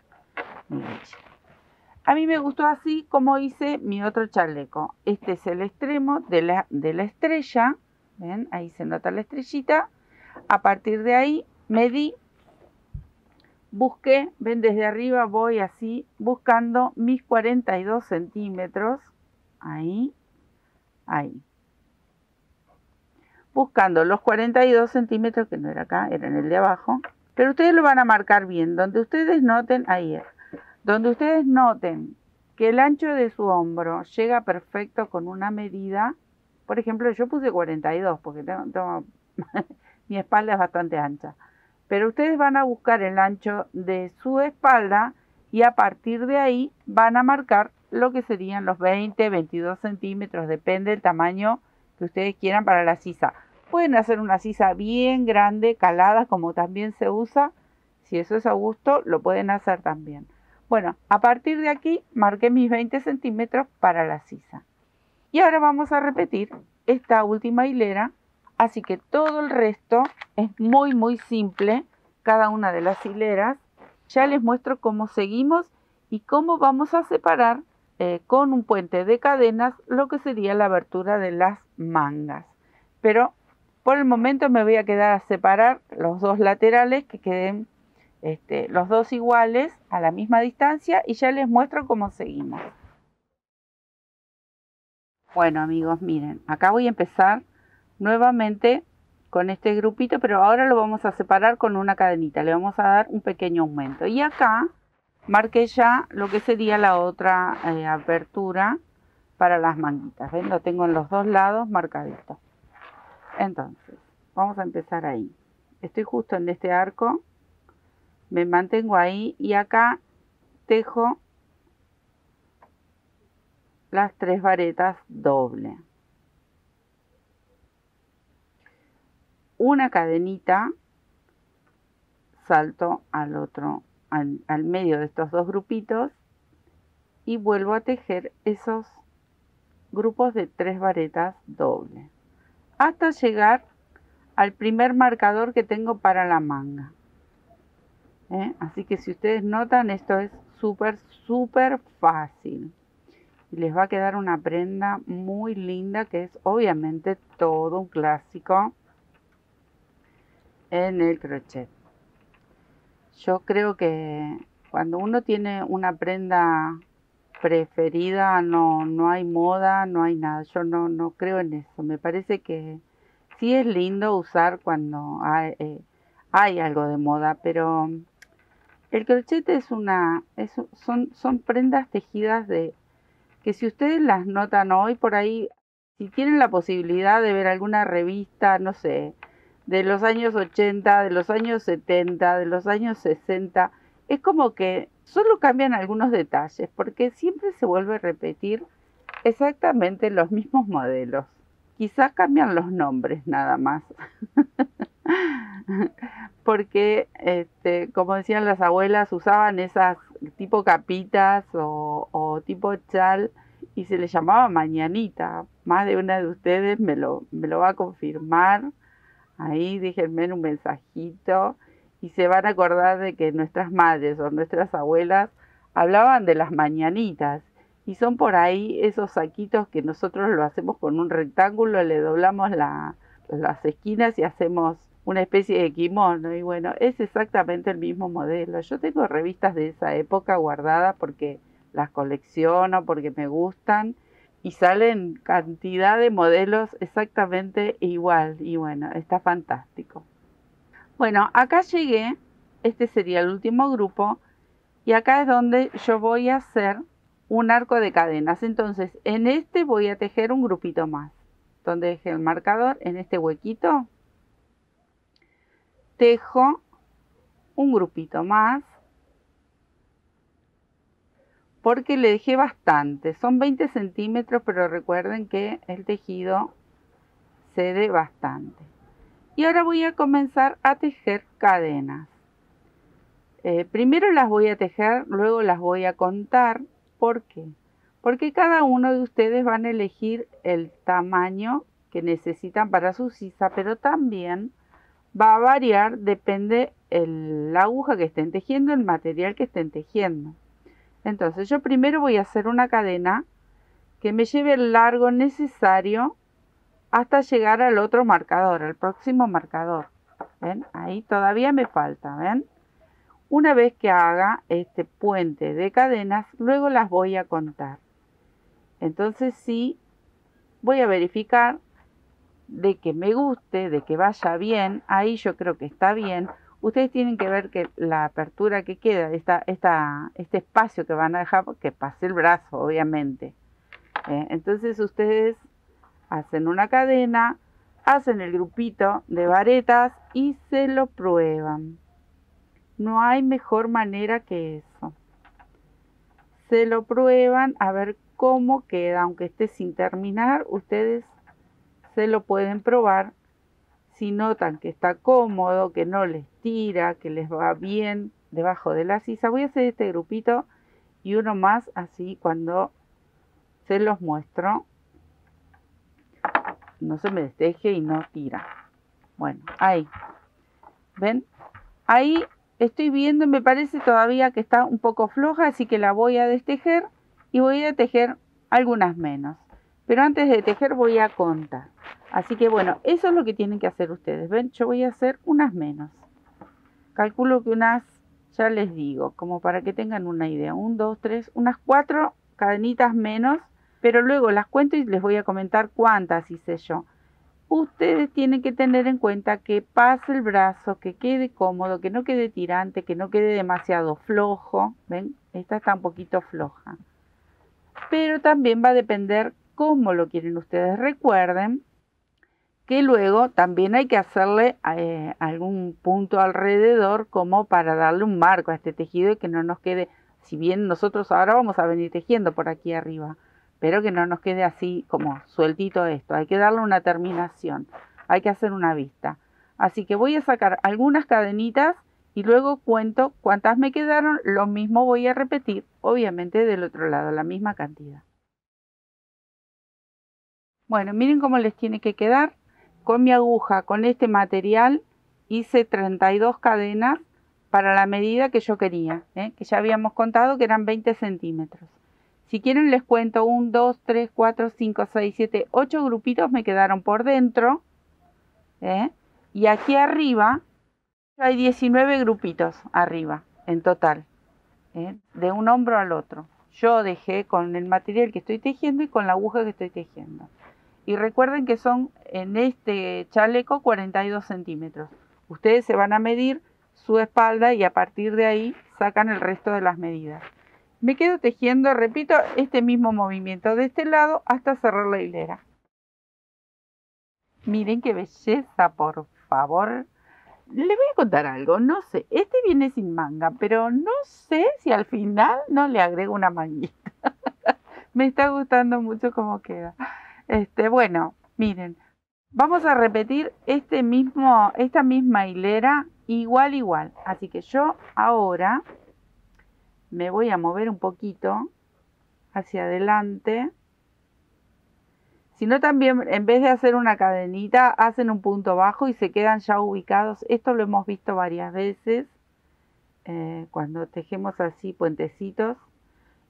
A mí me gustó así como hice mi otro chaleco. Este es el extremo de la estrella, ven, ahí se nota la estrellita. A partir de ahí medí, busqué, ven, desde arriba voy así buscando mis 42 centímetros, ahí. buscando los 42 centímetros, que no era acá, era en el de abajo, pero ustedes lo van a marcar bien, donde ustedes noten, ahí es, donde ustedes noten que el ancho de su hombro llega perfecto con una medida. Por ejemplo, yo puse 42 porque tengo mi espalda es bastante ancha, pero ustedes van a buscar el ancho de su espalda y a partir de ahí van a marcar lo que serían los 20, 22 centímetros, depende del tamaño que ustedes quieran para la sisa. Pueden hacer una sisa bien grande, calada, como también se usa. Si eso es a gusto, lo pueden hacer también. Bueno, a partir de aquí marqué mis 20 centímetros para la sisa. Y ahora vamos a repetir esta última hilera. Así que todo el resto es muy simple, cada una de las hileras. Ya les muestro cómo seguimos y cómo vamos a separar con un puente de cadenas lo que sería la abertura de las mangas. Pero por el momento me voy a quedar a separar los dos laterales, que queden los dos iguales a la misma distancia, y ya les muestro cómo seguimos. Bueno amigos, miren, acá voy a empezar nuevamente con este grupito, pero ahora lo vamos a separar con una cadenita, le vamos a dar un pequeño aumento. Y acá marqué ya lo que sería la otra apertura para las manguitas. ¿Ven? Lo tengo en los dos lados marcadito. Entonces, vamos a empezar ahí. Estoy justo en este arco, me mantengo ahí y acá tejo las 3 varetas doble. Una cadenita, salto al otro, al medio de estos dos grupitos y vuelvo a tejer esos grupos de 3 varetas dobles hasta llegar al primer marcador que tengo para la manga. Así que si ustedes notan, esto es súper fácil y les va a quedar una prenda muy linda, que es obviamente todo un clásico en el crochet. Yo creo que cuando uno tiene una prenda preferida, no hay moda, no hay nada. Yo no creo en eso. Me parece que sí es lindo usar cuando hay algo de moda, pero el crochet son prendas tejidas que si ustedes las notan hoy por ahí, si tienen la posibilidad de ver alguna revista, no sé, de los años 80, de los años 70, de los años 60, es como que solo cambian algunos detalles, porque siempre se vuelve a repetir exactamente los mismos modelos. Quizás cambian los nombres nada más. Porque, como decían las abuelas, usaban esas tipo capitas o tipo chal y se les llamaba mañanita. Más de una de ustedes me lo va a confirmar. Ahí déjenme un mensajito y se van a acordar de que nuestras madres o nuestras abuelas hablaban de las mañanitas. Y son por ahí esos saquitos que nosotros lo hacemos con un rectángulo, le doblamos las esquinas y hacemos una especie de kimono. Y bueno, es exactamente el mismo modelo. Yo tengo revistas de esa época guardadas porque las colecciono, porque me gustan. Y salen cantidad de modelos exactamente igual. Y bueno, está fantástico. Bueno, acá llegué. Este sería el último grupo. Y acá es donde yo voy a hacer un arco de cadenas. Entonces, en este voy a tejer un grupito más. Donde dejé el marcador, en este huequito, tejo un grupito más. Porque le dejé bastante. Son 20 centímetros, pero recuerden que el tejido cede bastante. Y ahora voy a comenzar a tejer cadenas. Primero las voy a tejer, luego las voy a contar. ¿Por qué? Porque cada uno de ustedes van a elegir el tamaño que necesitan para su sisa, pero también va a variar, depende la aguja que estén tejiendo, el material que estén tejiendo. Entonces yo primero voy a hacer una cadena que me lleve el largo necesario hasta llegar al otro marcador, al próximo marcador. ¿Ven? Ahí todavía me falta, ¿ven? Una vez que haga este puente de cadenas, luego las voy a contar. Entonces sí, voy a verificar de que me guste, de que vaya bien, ahí yo creo que está bien. Ustedes tienen que ver que la apertura que queda, este espacio que van a dejar, que pase el brazo, obviamente. Entonces ustedes hacen una cadena, hacen el grupito de varetas y se lo prueban. No hay mejor manera que eso. Se lo prueban a ver cómo queda, aunque esté sin terminar, ustedes se lo pueden probar. Si notan que está cómodo, que no les tira, que les va bien debajo de la sisa, voy a hacer este grupito y uno más así cuando se los muestro. No se me desteje y no tira. Bueno, ahí. ¿Ven? Ahí estoy viendo, me parece todavía que está un poco floja, así que la voy a destejer y voy a tejer algunas menos. Pero antes de tejer voy a contar. Así que bueno, eso es lo que tienen que hacer ustedes. ¿Ven? Yo voy a hacer unas menos. Calculo que unas, ya les digo, como para que tengan una idea. 1, 2, 3, unas 4 cadenitas menos. Pero luego las cuento y les voy a comentar cuántas hice yo. Ustedes tienen que tener en cuenta que pase el brazo, que quede cómodo, que no quede tirante, que no quede demasiado flojo. ¿Ven? Esta está un poquito floja. Pero también va a depender cómo lo quieren ustedes. Recuerden que luego también hay que hacerle algún punto alrededor como para darle un marco a este tejido y que no nos quede, si bien nosotros ahora vamos a venir tejiendo por aquí arriba, pero que no nos quede así como sueltito esto. Hay que darle una terminación, hay que hacer una vista. Así que voy a sacar algunas cadenitas y luego cuento cuántas me quedaron. Lo mismo voy a repetir, obviamente del otro lado, la misma cantidad. Bueno, miren cómo les tiene que quedar. Con mi aguja, con este material, hice 32 cadenas para la medida que yo quería, que ya habíamos contado que eran 20 centímetros. Si quieren les cuento 1, 2, 3, 4, 5, 6, 7, 8 grupitos me quedaron por dentro. Y aquí arriba hay 19 grupitos arriba en total, de un hombro al otro. Yo dejé con el material que estoy tejiendo y con la aguja que estoy tejiendo. Y recuerden que son en este chaleco 42 centímetros. Ustedes se van a medir su espalda y a partir de ahí sacan el resto de las medidas. Me quedo tejiendo, repito, este mismo movimiento de este lado hasta cerrar la hilera. Miren qué belleza, por favor. Les voy a contar algo, no sé, este viene sin manga, pero no sé si al final no le agrego una manguita. Me está gustando mucho cómo queda. Bueno, miren, vamos a repetir esta misma hilera igual. Así que yo ahora me voy a mover un poquito hacia adelante. Si no, también en vez de hacer una cadenita, hacen un punto bajo y se quedan ya ubicados. Esto lo hemos visto varias veces cuando tejemos así puentecitos.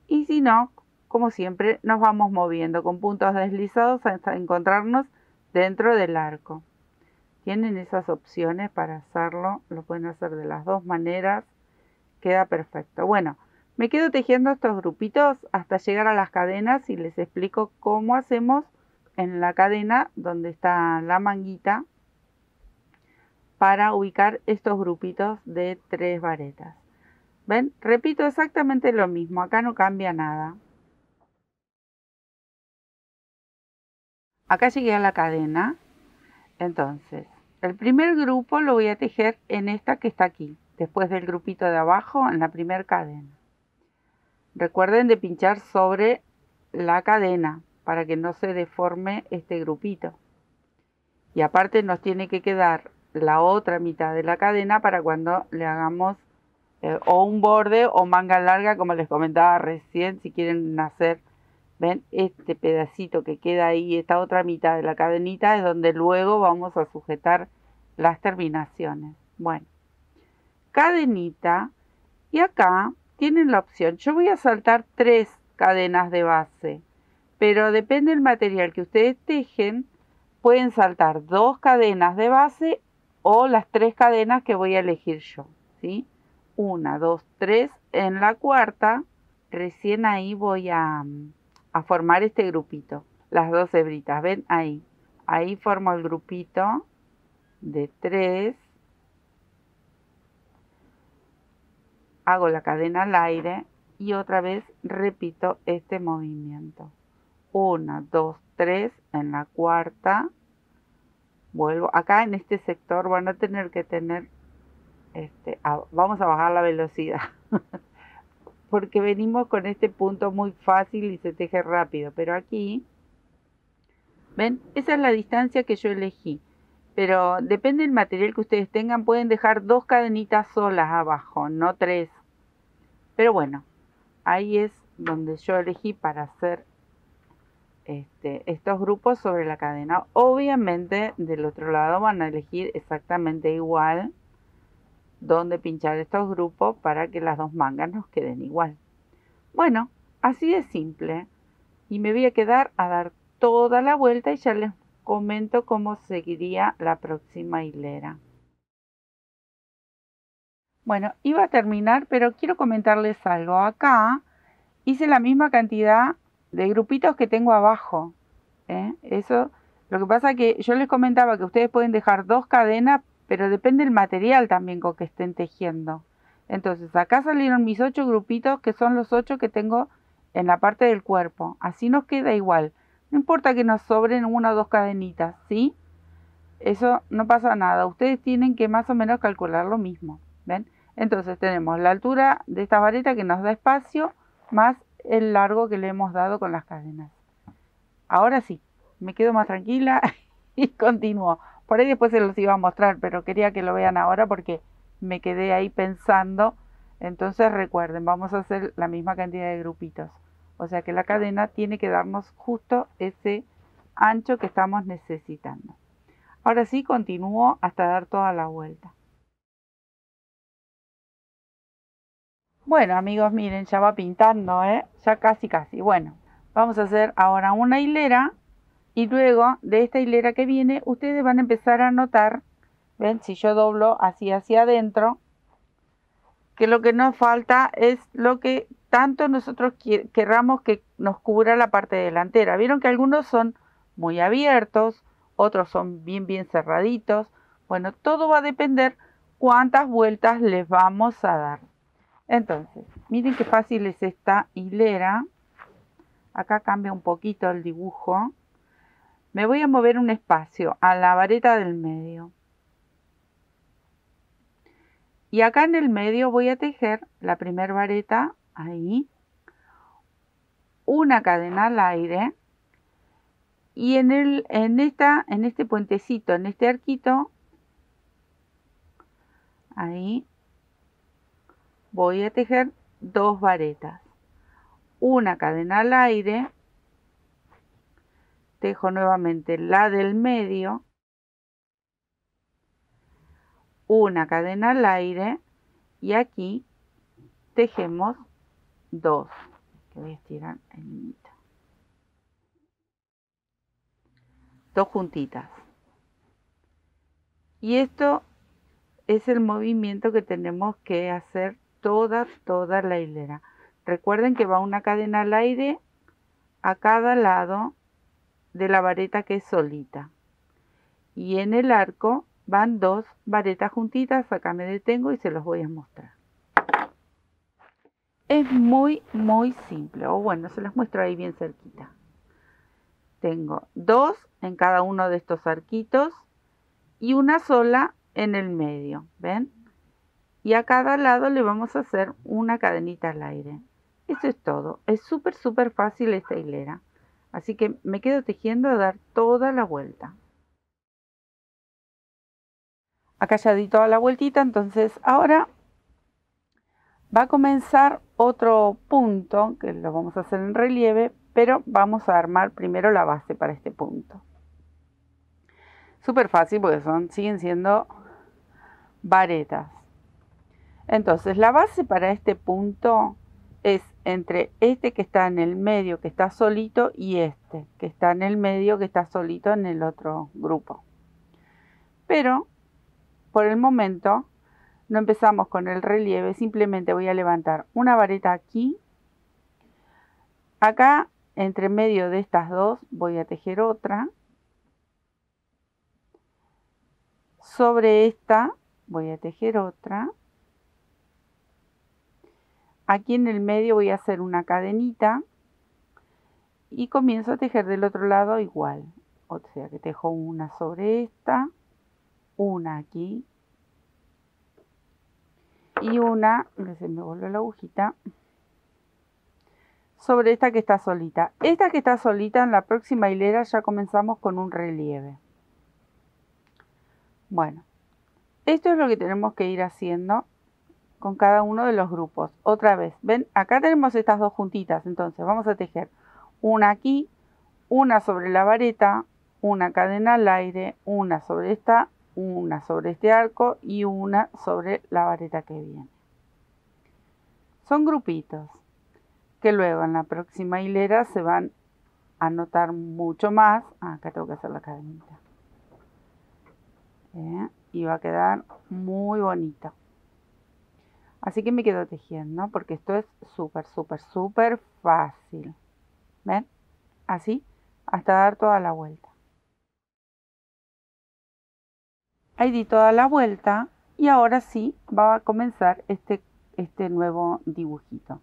Y si no, como siempre, nos vamos moviendo con puntos deslizados hasta encontrarnos dentro del arco. Tienen esas opciones para hacerlo, lo pueden hacer de las dos maneras, queda perfecto. Bueno, me quedo tejiendo estos grupitos hasta llegar a las cadenas y les explico cómo hacemos en la cadena donde está la manguita para ubicar estos grupitos de 3 varetas. ¿Ven? Repito exactamente lo mismo, acá no cambia nada. Acá llegué a la cadena, entonces el primer grupo lo voy a tejer en esta que está aquí, después del grupito de abajo en la primera cadena. Recuerden de pinchar sobre la cadena para que no se deforme este grupito. Y aparte nos tiene que quedar la otra mitad de la cadena para cuando le hagamos o un borde o manga larga, como les comentaba recién, si quieren hacer. ¿Ven? Este pedacito que queda ahí, esta otra mitad de la cadenita, es donde luego vamos a sujetar las terminaciones. Bueno, cadenita. Y acá tienen la opción. Yo voy a saltar 3 cadenas de base. Pero depende del material que ustedes tejen. Pueden saltar 2 cadenas de base o las 3 cadenas que voy a elegir yo. ¿Sí? 1, 2, 3. En la cuarta, recién ahí voy a formar este grupito, las 2 hebritas, ven ahí. Ahí formo el grupito de 3. Hago la cadena al aire y otra vez repito este movimiento. 1, 2, 3, en la cuarta vuelvo. Acá en este sector van a tener que tener, vamos a bajar la velocidad, porque venimos con este punto muy fácil y se teje rápido, pero aquí, ¿ven? Esa es la distancia que yo elegí, pero depende del material que ustedes tengan, pueden dejar 2 cadenitas solas abajo, no 3, pero bueno, ahí es donde yo elegí para hacer estos grupos sobre la cadena. Obviamente del otro lado van a elegir exactamente igual donde pinchar estos grupos para que las 2 mangas nos queden igual. Bueno, así de simple. Y me voy a quedar a dar toda la vuelta y ya les comento cómo seguiría la próxima hilera. Bueno, iba a terminar, pero quiero comentarles algo. Acá hice la misma cantidad de grupitos que tengo abajo. Eso, lo que pasa que yo les comentaba que ustedes pueden dejar 2 cadenas, pero depende del material también con que estén tejiendo. Entonces acá salieron mis 8 grupitos, que son los 8 que tengo en la parte del cuerpo. Así nos queda igual. No importa que nos sobren 1 o 2 cadenitas, ¿sí? Eso no pasa nada. Ustedes tienen que más o menos calcular lo mismo, ¿ven? Entonces tenemos la altura de esta vareta que nos da espacio, más el largo que le hemos dado con las cadenas. Ahora sí, me quedo más tranquila y continúo. Por ahí después se los iba a mostrar, pero quería que lo vean ahora porque me quedé ahí pensando. Entonces recuerden, vamos a hacer la misma cantidad de grupitos. O sea que la cadena tiene que darnos justo ese ancho que estamos necesitando. Ahora sí, continúo hasta dar toda la vuelta. Bueno, amigos, miren, ya va pintando, ya casi. Bueno, vamos a hacer ahora una hilera y luego de esta hilera que viene, ustedes van a empezar a notar, ven, si yo doblo así hacia adentro, que lo que nos falta es lo que tanto nosotros querramos que nos cubra la parte delantera. Vieron que algunos son muy abiertos, otros son bien cerraditos. Bueno, todo va a depender cuántas vueltas les vamos a dar. Entonces, miren qué fácil es esta hilera. Acá cambia un poquito el dibujo. Me voy a mover un espacio a la vareta del medio. Y acá en el medio voy a tejer la primera vareta, ahí. Una cadena al aire. Y en este puentecito, en este arquito, ahí, voy a tejer 2 varetas. Una cadena al aire, tejo nuevamente la del medio, una cadena al aire y aquí tejemos 2, que voy a estirar el hilito, 2 juntitas. Y esto es el movimiento que tenemos que hacer toda la hilera. Recuerden que va una cadena al aire a cada lado de la vareta que es solita. Y en el arco van 2 varetas juntitas. Acá me detengo y se los voy a mostrar. Es muy simple. O bueno, se los muestro ahí bien cerquita. Tengo 2 en cada uno de estos arquitos y una sola en el medio. ¿Ven? Y a cada lado le vamos a hacer una cadenita al aire. Eso es todo. Es súper fácil esta hilera. Así que me quedo tejiendo a dar toda la vuelta. Acá ya di toda la vueltita, entonces ahora va a comenzar otro punto que lo vamos a hacer en relieve, pero vamos a armar primero la base para este punto. Súper fácil porque siguen siendo varetas. Entonces la base para este punto es entre este que está en el medio, que está solito, y este que está en el medio, que está solito en el otro grupo. Pero por el momento no empezamos con el relieve, simplemente voy a levantar una vareta aquí. Acá entre medio de estas 2 voy a tejer otra. Sobre esta voy a tejer otra. Aquí en el medio voy a hacer una cadenita y comienzo a tejer del otro lado igual. O sea que tejo una sobre esta, una aquí y una, se me volvió la agujita, sobre esta que está solita. Esta que está solita, en la próxima hilera ya comenzamos con un relieve. Bueno, esto es lo que tenemos que ir haciendo con cada uno de los grupos. Otra vez, ven, acá tenemos estas dos juntitas, entonces vamos a tejer una aquí, una sobre la vareta, una cadena al aire, una sobre esta, una sobre este arco y una sobre la vareta que viene. Son grupitos que luego en la próxima hilera se van a notar mucho más. Acá tengo que hacer la cadenita. Y va a quedar muy bonito. Así que me quedo tejiendo porque esto es súper, súper, súper fácil. ¿Ven? Así hasta dar toda la vuelta. Ahí di toda la vuelta y ahora sí va a comenzar este nuevo dibujito.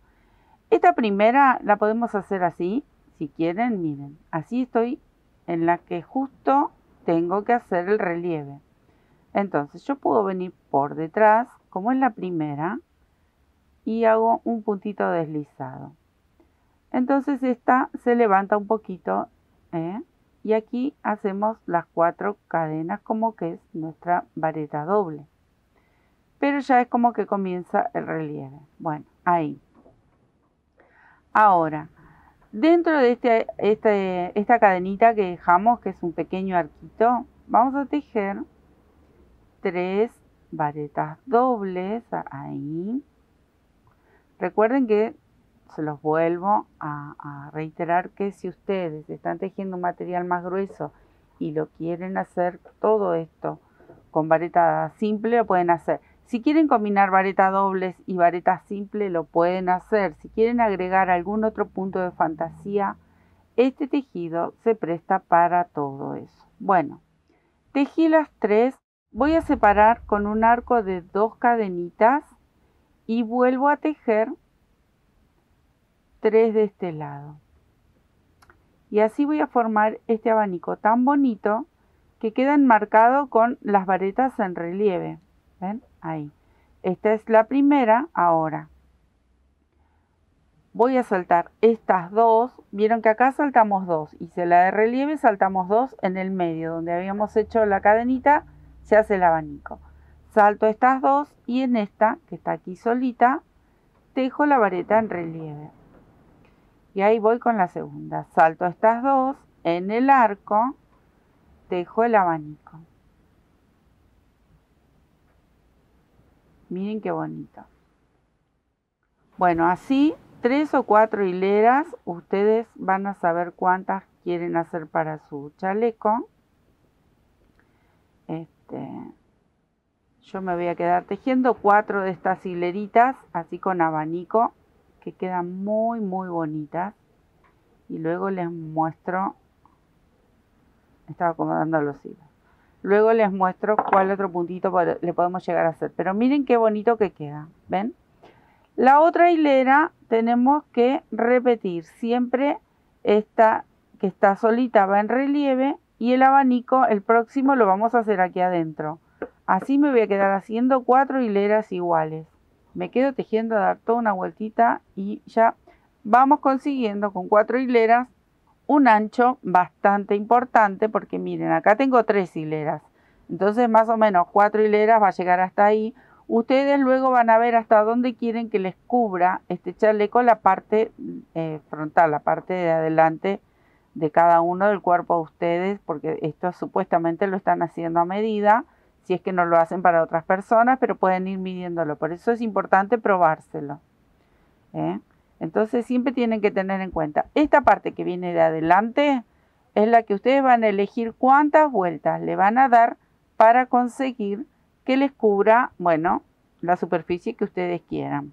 Esta primera la podemos hacer así, si quieren, miren, así estoy en la que justo tengo que hacer el relieve. Entonces yo puedo venir por detrás, como es la primera, y hago un puntito deslizado. Entonces esta se levanta un poquito, y aquí hacemos las 4 cadenas como que es nuestra vareta doble. Pero ya es como que comienza el relieve. Bueno, ahí. Ahora, dentro de esta cadenita que dejamos, que es un pequeño arquito, vamos a tejer 3 varetas dobles ahí. Recuerden que se los vuelvo a reiterar que si ustedes están tejiendo un material más grueso y lo quieren hacer todo esto con vareta simple, lo pueden hacer. Si quieren combinar varetas dobles y varetas simples, lo pueden hacer. Si quieren agregar algún otro punto de fantasía, este tejido se presta para todo eso. Bueno, tejí las 3. Voy a separar con un arco de 2 cadenitas y vuelvo a tejer 3 de este lado. Y así voy a formar este abanico tan bonito que queda enmarcado con las varetas en relieve. ¿Ven? Ahí. Esta es la primera. Ahora voy a saltar estas dos. Vieron que acá saltamos 2 y si la de relieve saltamos 2 en el medio donde habíamos hecho la cadenita, se hace el abanico. Salto estas 2 y en esta que está aquí solita tejo la vareta en relieve. Y ahí voy con la segunda. Salto estas 2 en el arco, tejo el abanico. Miren qué bonito. Bueno, así 3 o 4 hileras. Ustedes van a saber cuántas quieren hacer para su chaleco. Yo me voy a quedar tejiendo 4 de estas hileritas, así con abanico, que quedan muy, muy bonitas. Y luego les muestro, estaba acomodando los hilos. Luego les muestro cuál otro puntito le podemos llegar a hacer. Pero miren qué bonito que queda, ¿ven? La otra hilera tenemos que repetir. Siempre esta que está solita va en relieve y el abanico, el próximo, lo vamos a hacer aquí adentro. Así me voy a quedar haciendo 4 hileras iguales. Me quedo tejiendo, dar toda una vueltita y ya vamos consiguiendo con 4 hileras un ancho bastante importante, porque miren, acá tengo 3 hileras. Entonces más o menos 4 hileras va a llegar hasta ahí. Ustedes luego van a ver hasta dónde quieren que les cubra este chaleco la parte frontal, la parte de adelante de cada uno del cuerpo de ustedes, porque esto supuestamente lo están haciendo a medida, si es que no lo hacen para otras personas, pero pueden ir midiéndolo. Por eso es importante probárselo. Entonces siempre tienen que tener en cuenta, esta parte que viene de adelante es la que ustedes van a elegir cuántas vueltas le van a dar para conseguir que les cubra, bueno, la superficie que ustedes quieran.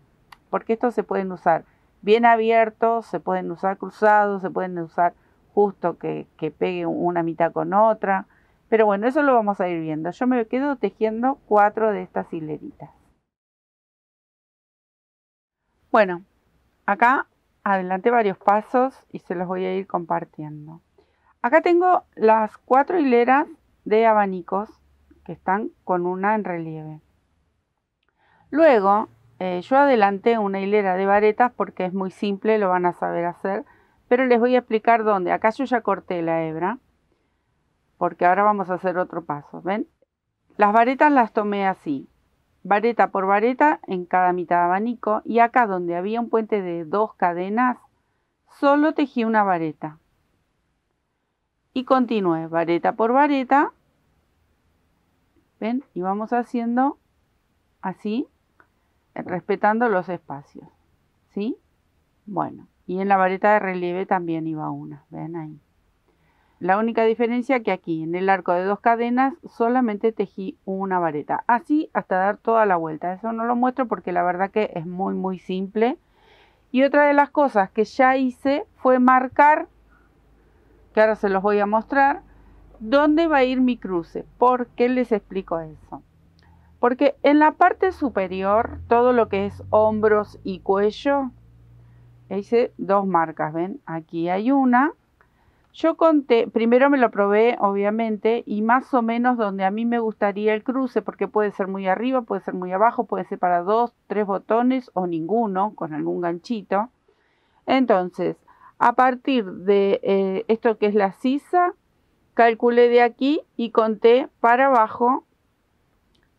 Porque estos se pueden usar bien abiertos, se pueden usar cruzados, se pueden usar justo que pegue una mitad con otra. Pero bueno, eso lo vamos a ir viendo. Yo me quedo tejiendo 4 de estas hileritas. Bueno, acá adelanté varios pasos y se los voy a ir compartiendo. Acá tengo las 4 hileras de abanicos que están con una en relieve. Luego, yo adelanté una hilera de varetas porque es muy simple, lo van a saber hacer, pero les voy a explicar dónde. Acá yo ya corté la hebra, porque ahora vamos a hacer otro paso, ¿ven? Las varetas las tomé así, vareta por vareta en cada mitad de abanico, y acá donde había un puente de 2 cadenas, solo tejí una vareta. Y continué vareta por vareta, ¿ven? Y vamos haciendo así, respetando los espacios, ¿sí? Bueno, y en la vareta de relieve también iba una, ¿ven ahí? La única diferencia que aquí en el arco de 2 cadenas solamente tejí una vareta, así hasta dar toda la vuelta. Eso no lo muestro porque la verdad que es muy simple. Y otra de las cosas que ya hice fue marcar, que ahora se los voy a mostrar, dónde va a ir mi cruce. ¿Por qué les explico eso? Porque en la parte superior, todo lo que es hombros y cuello, hice 2 marcas, ¿ven? Aquí hay una. Yo conté, primero me lo probé obviamente y más o menos donde a mí me gustaría el cruce, porque puede ser muy arriba, puede ser muy abajo, puede ser para 2, 3 botones o ninguno, con algún ganchito. Entonces, a partir de esto que es la sisa, calculé de aquí y conté para abajo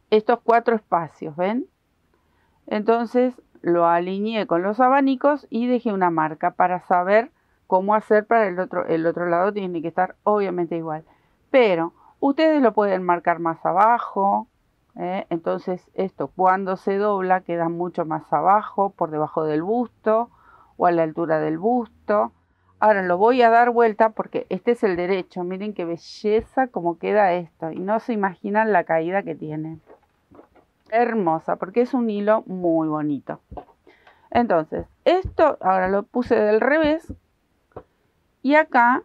estos 4 espacios, ¿ven? Entonces lo alineé con los abanicos y dejé una marca para saber cómo hacer para el otro lado. Tiene que estar obviamente igual, pero ustedes lo pueden marcar más abajo, entonces esto cuando se dobla queda mucho más abajo, por debajo del busto o a la altura del busto. Ahora lo voy a dar vuelta porque este es el derecho. Miren qué belleza como queda esto, y no se imaginan la caída que tiene. Hermosa, porque es un hilo muy bonito. Entonces esto ahora lo puse del revés y acá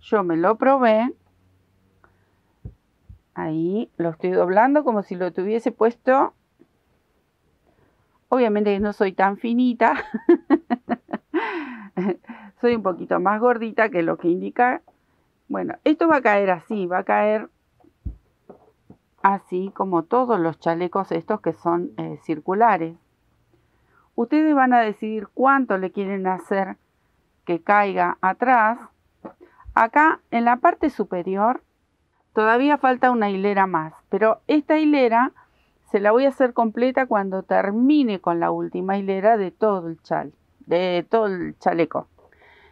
yo me lo probé, ahí lo estoy doblando como si lo tuviese puesto. Obviamente no soy tan finita, soy un poquito más gordita que lo que indica. Bueno, esto va a caer así, va a caer así como todos los chalecos estos que son circulares. Ustedes van a decidir cuánto le quieren hacer que caiga atrás. Acá en la parte superior todavía falta una hilera más, pero esta hilera se la voy a hacer completa cuando termine con la última hilera de todo el chaleco.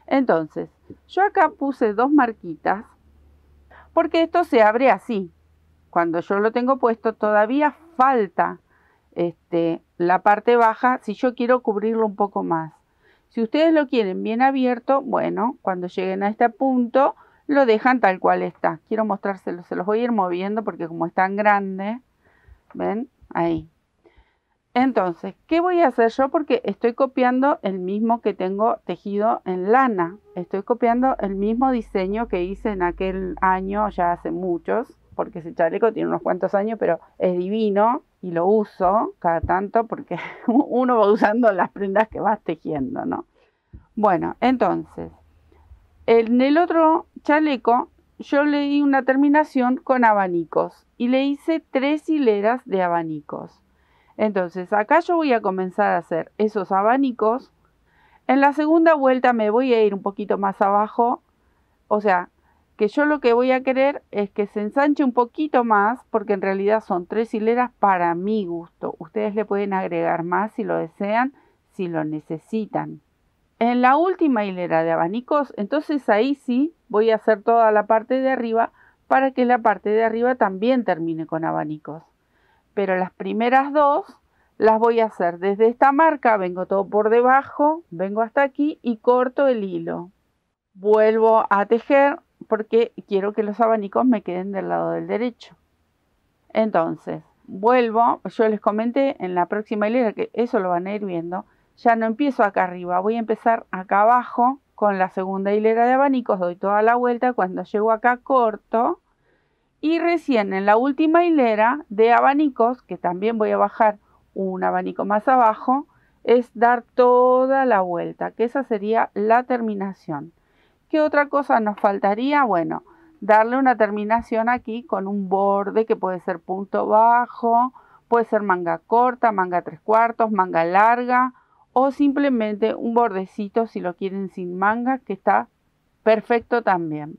Entonces, yo acá puse 2 marquitas porque esto se abre así. Cuando yo lo tengo puesto todavía falta la parte baja si yo quiero cubrirlo un poco más. Si ustedes lo quieren bien abierto, bueno, cuando lleguen a este punto lo dejan tal cual está. Quiero mostrárselo, se los voy a ir moviendo porque como es tan grande, ¿ven? Ahí. Entonces, ¿qué voy a hacer yo? Porque estoy copiando el mismo que tengo tejido en lana. Estoy copiando el mismo diseño que hice en aquel año, ya hace muchos, porque ese chaleco tiene unos cuantos años, pero es divino y lo uso cada tanto porque uno va usando las prendas que vas tejiendo, ¿no? Bueno, entonces, en el otro chaleco yo le di una terminación con abanicos y le hice 3 hileras de abanicos. Entonces acá yo voy a comenzar a hacer esos abanicos. En la segunda vuelta me voy a ir un poquito más abajo, o sea que yo lo que voy a querer es que se ensanche un poquito más, porque en realidad son 3 hileras para mi gusto. Ustedes le pueden agregar más si lo desean, si lo necesitan. En la última hilera de abanicos, entonces ahí sí voy a hacer toda la parte de arriba para que la parte de arriba también termine con abanicos. Pero las primeras 2 las voy a hacer desde esta marca, vengo todo por debajo, vengo hasta aquí y corto el hilo. Vuelvo a tejer porque quiero que los abanicos me queden del lado del derecho. Entonces, vuelvo, yo les comenté en la próxima hilera que eso lo van a ir viendo. Ya no empiezo acá arriba, voy a empezar acá abajo con la segunda hilera de abanicos, doy toda la vuelta, cuando llego acá corto Y recién en la última hilera de abanicos, que también voy a bajar un abanico más abajo, es dar toda la vuelta, que esa sería la terminación. ¿Qué otra cosa nos faltaría? Bueno, darle una terminación aquí con un borde que puede ser punto bajo, puede ser manga corta, manga 3/4, manga larga o simplemente un bordecito si lo quieren sin manga, que está perfecto también.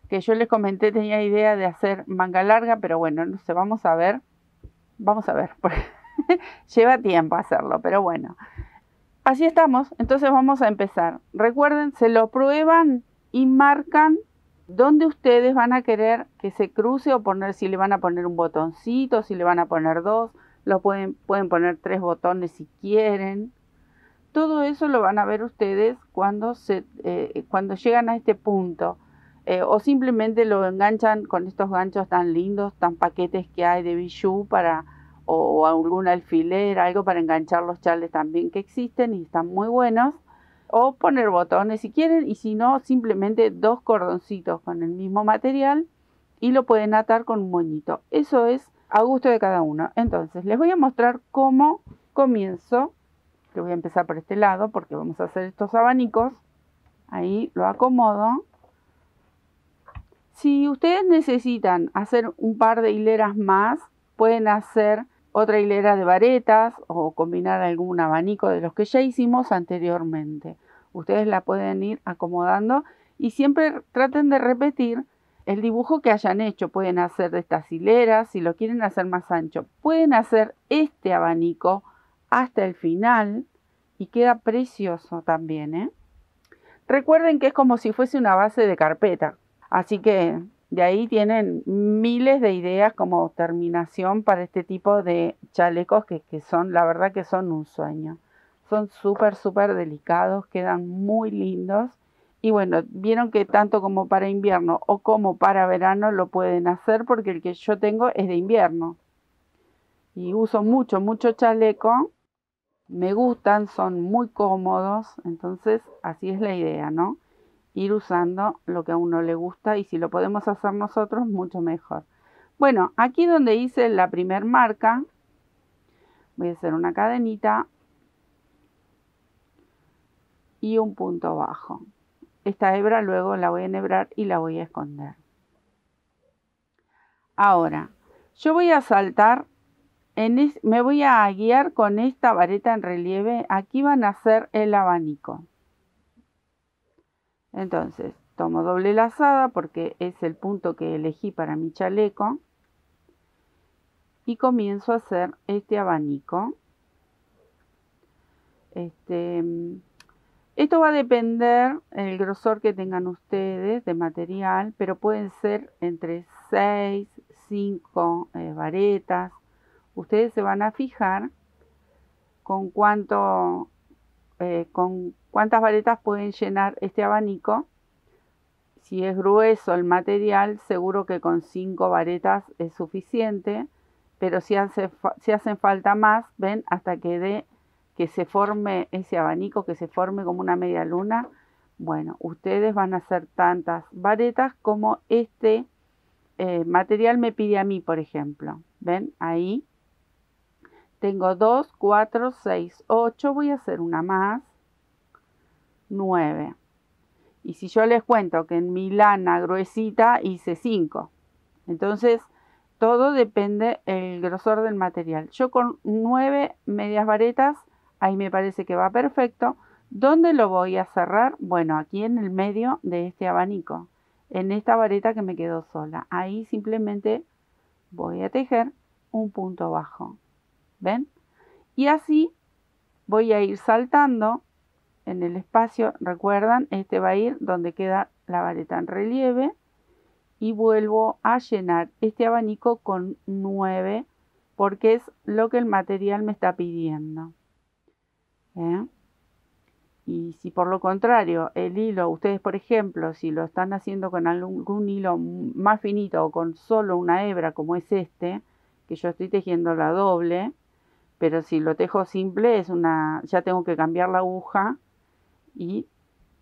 Que yo les comenté, tenía idea de hacer manga larga, pero bueno, no sé, vamos a ver, lleva tiempo hacerlo, pero bueno. Así estamos, entonces vamos a empezar. Recuerden, se lo prueban y marcan dónde ustedes van a querer que se cruce o poner, si le van a poner un botoncito, si le van a poner dos, pueden poner 3 botones si quieren. Todo eso lo van a ver ustedes cuando llegan a este punto. O simplemente lo enganchan con estos ganchos tan lindos, tan paquetes que hay de bijou o algún alfiler, algo para enganchar los chales también que existen y están muy buenos. O poner botones si quieren, y si no, simplemente 2 cordoncitos con el mismo material y lo pueden atar con un moñito. Eso es a gusto de cada uno. Entonces, les voy a mostrar cómo comienzo. Le voy a empezar por este lado porque vamos a hacer estos abanicos. Ahí lo acomodo. Si ustedes necesitan hacer un par de hileras más, pueden hacer otra hilera de varetas o combinar algún abanico de los que ya hicimos anteriormente. Ustedes la pueden ir acomodando y siempre traten de repetir el dibujo que hayan hecho. Pueden hacer de estas hileras, si lo quieren hacer más ancho, pueden hacer este abanico hasta el final y queda precioso también, ¿eh? Recuerden que es como si fuese una base de carpeta. Así que de ahí tienen miles de ideas como terminación para este tipo de chalecos que son, la verdad que son un sueño. Son súper, súper delicados, quedan muy lindos. Y bueno, vieron que tanto como para invierno o como para verano lo pueden hacer porque el que yo tengo es de invierno. Y uso mucho, mucho chaleco. Me gustan, son muy cómodos. Entonces así es la idea, ¿no? Ir usando lo que a uno le gusta y si lo podemos hacer nosotros, mucho mejor. Bueno, aquí donde hice la primer marca, voy a hacer una cadenita y un punto bajo. Esta hebra luego la voy a enhebrar y la voy a esconder. Ahora, yo voy a saltar, me voy a guiar con esta vareta en relieve. Aquí van a hacer el abanico. Entonces, tomo doble lazada porque es el punto que elegí para mi chaleco. Y comienzo a hacer este abanico. Esto va a depender del grosor que tengan ustedes de material, pero pueden ser entre 6, 5 varetas. Ustedes se van a fijar con cuántas varetas pueden llenar este abanico. Si es grueso el material, seguro que con 5 varetas es suficiente, pero si hacen falta más, ven, hasta que se forme ese abanico, que se forme como una media luna. Bueno, ustedes van a hacer tantas varetas como este material me pide a mí, por ejemplo. ¿Ven? Ahí tengo 2, 4, 6, 8. Voy a hacer una más. 9. Y si yo les cuento que en mi lana gruesita hice 5. Entonces, todo depende del grosor del material. Yo con 9 medias varetas, ahí me parece que va perfecto. ¿Dónde lo voy a cerrar? Bueno, aquí en el medio de este abanico. En esta vareta que me quedó sola. Ahí simplemente voy a tejer un punto bajo. ¿Ven? Y así voy a ir saltando en el espacio. Recuerdan, este va a ir donde queda la vareta en relieve. Y vuelvo a llenar este abanico con 9 porque es lo que el material me está pidiendo. Y si por lo contrario el hilo, ustedes por ejemplo, si lo están haciendo con algún hilo más finito o con solo una hebra como es este, que yo estoy tejiendo la doble, pero si lo tejo simple ya tengo que cambiar la aguja y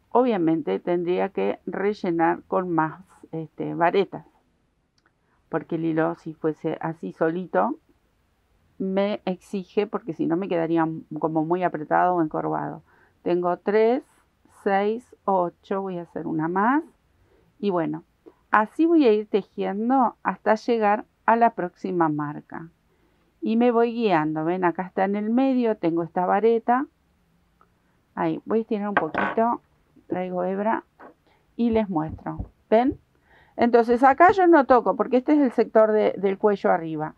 obviamente tendría que rellenar con más varetas. porque el hilo, si fuese así solito, me exige, porque si no me quedaría como muy apretado o encorvado. Tengo 3, 6, 8, voy a hacer una más. Y bueno, así voy a ir tejiendo hasta llegar a la próxima marca. Y me voy guiando, ven, acá está en el medio, tengo esta vareta. Ahí, voy a estirar un poquito, traigo hebra y les muestro, ¿ven? Entonces acá yo no toco, porque este es el sector del cuello arriba.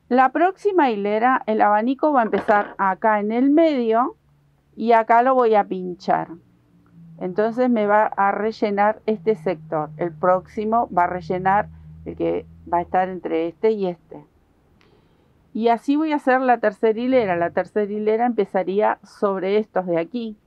La próxima hilera, el abanico va a empezar acá en el medio y acá lo voy a pinchar. Entonces me va a rellenar este sector. El próximo va a rellenar el que va a estar entre este y este. Y así voy a hacer la tercera hilera. La tercera hilera empezaría sobre estos de aquí.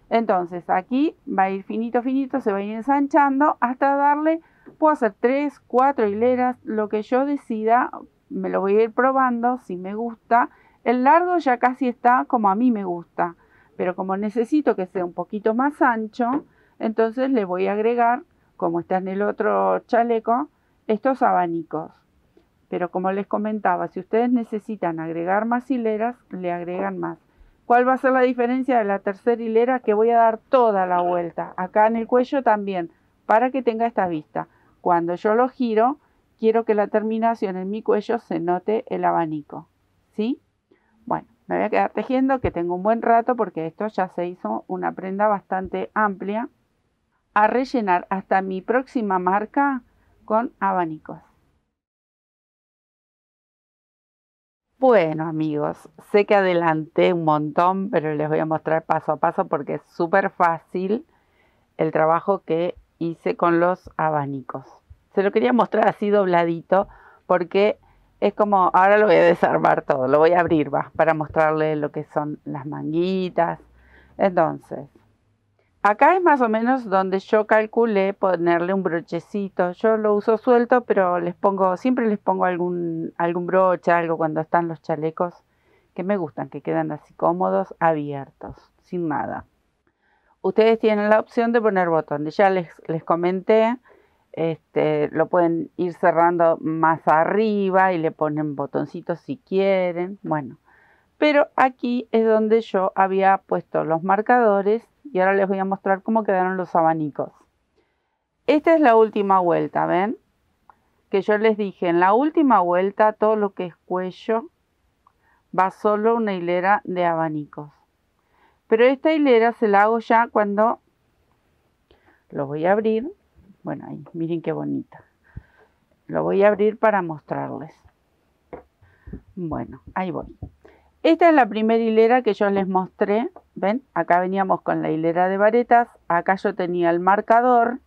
Entonces aquí va a ir finito, finito, se va a ir ensanchando hasta darle, puedo hacer 3, 4 hileras, lo que yo decida, me lo voy a ir probando, si me gusta. El largo ya casi está como a mí me gusta, pero como necesito que sea un poquito más ancho, entonces le voy a agregar, como está en el otro chaleco, estos abanicos. Pero como les comentaba, si ustedes necesitan agregar más hileras, le agregan más. ¿Cuál va a ser la diferencia de la tercera hilera? Que voy a dar toda la vuelta, acá en el cuello también, para que tenga esta vista. Cuando yo lo giro, quiero que la terminación en mi cuello se note el abanico, ¿sí? Bueno, me voy a quedar tejiendo, que tengo un buen rato, porque esto ya se hizo una prenda bastante amplia. A rellenar hasta mi próxima marca con abanicos. Bueno amigos, sé que adelanté un montón, pero les voy a mostrar paso a paso porque es súper fácil el trabajo que hice con los abanicos. Se lo quería mostrar así dobladito porque es como, ahora lo voy a desarmar todo, lo voy a abrir para mostrarles lo que son las manguitas. Entonces, acá es más o menos donde yo calculé ponerle un brochecito. Yo lo uso suelto, pero siempre les pongo algún broche, algo cuando están los chalecos que me gustan, que quedan así cómodos, abiertos, sin nada. Ustedes tienen la opción de poner botones. Ya les comenté, lo pueden ir cerrando más arriba y le ponen botoncitos si quieren. Bueno, pero aquí es donde yo había puesto los marcadores. Y ahora les voy a mostrar cómo quedaron los abanicos. Esta es la última vuelta, ¿ven? Que yo les dije, en la última vuelta todo lo que es cuello va solo una hilera de abanicos. Pero esta hilera se la hago ya cuando lo voy a abrir. Bueno, ahí, miren qué bonita. Lo voy a abrir para mostrarles. Bueno, ahí voy. Esta es la primera hilera que yo les mostré. ¿Ven? Acá veníamos con la hilera de varetas. Acá yo tenía el marcador.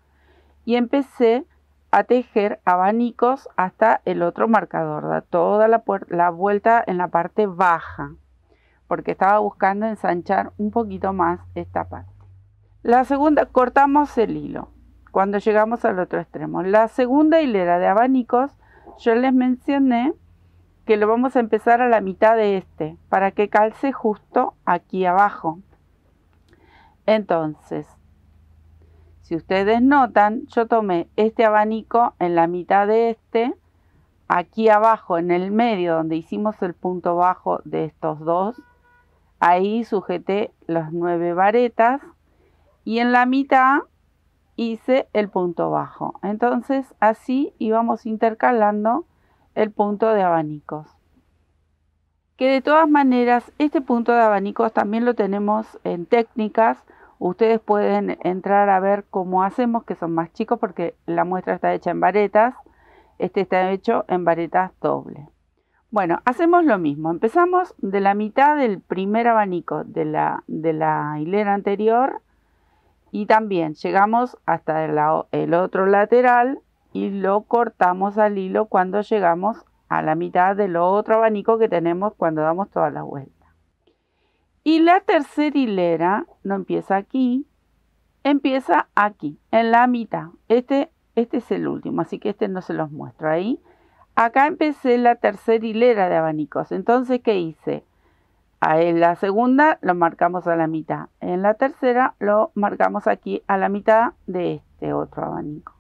Y empecé a tejer abanicos hasta el otro marcador. Da toda la vuelta en la parte baja. Porque estaba buscando ensanchar un poquito más esta parte. La segunda, cortamos el hilo. Cuando llegamos al otro extremo. La segunda hilera de abanicos, yo les mencioné que lo vamos a empezar a la mitad de este, para que calce justo aquí abajo. Entonces, si ustedes notan, yo tomé este abanico en la mitad de este, aquí abajo en el medio donde hicimos el punto bajo de estos dos, ahí sujeté las 9 varetas y en la mitad hice el punto bajo. Entonces así íbamos intercalando el punto de abanicos. Que de todas maneras este punto de abanicos también lo tenemos en técnicas. Ustedes pueden entrar a ver cómo hacemos, que son más chicos porque la muestra está hecha en varetas. Este está hecho en varetas doble. Bueno, hacemos lo mismo. Empezamos de la mitad del primer abanico de la hilera anterior y también llegamos hasta el otro lateral y lo cortamos al hilo cuando llegamos a la mitad del otro abanico que tenemos cuando damos toda la vuelta. Y la tercera hilera no empieza aquí, empieza aquí, en la mitad. Este es el último, así que este no se los muestro ahí. Acá empecé la tercera hilera de abanicos. Entonces, ¿qué hice? En la segunda lo marcamos a la mitad. En la tercera lo marcamos aquí a la mitad de este otro abanico.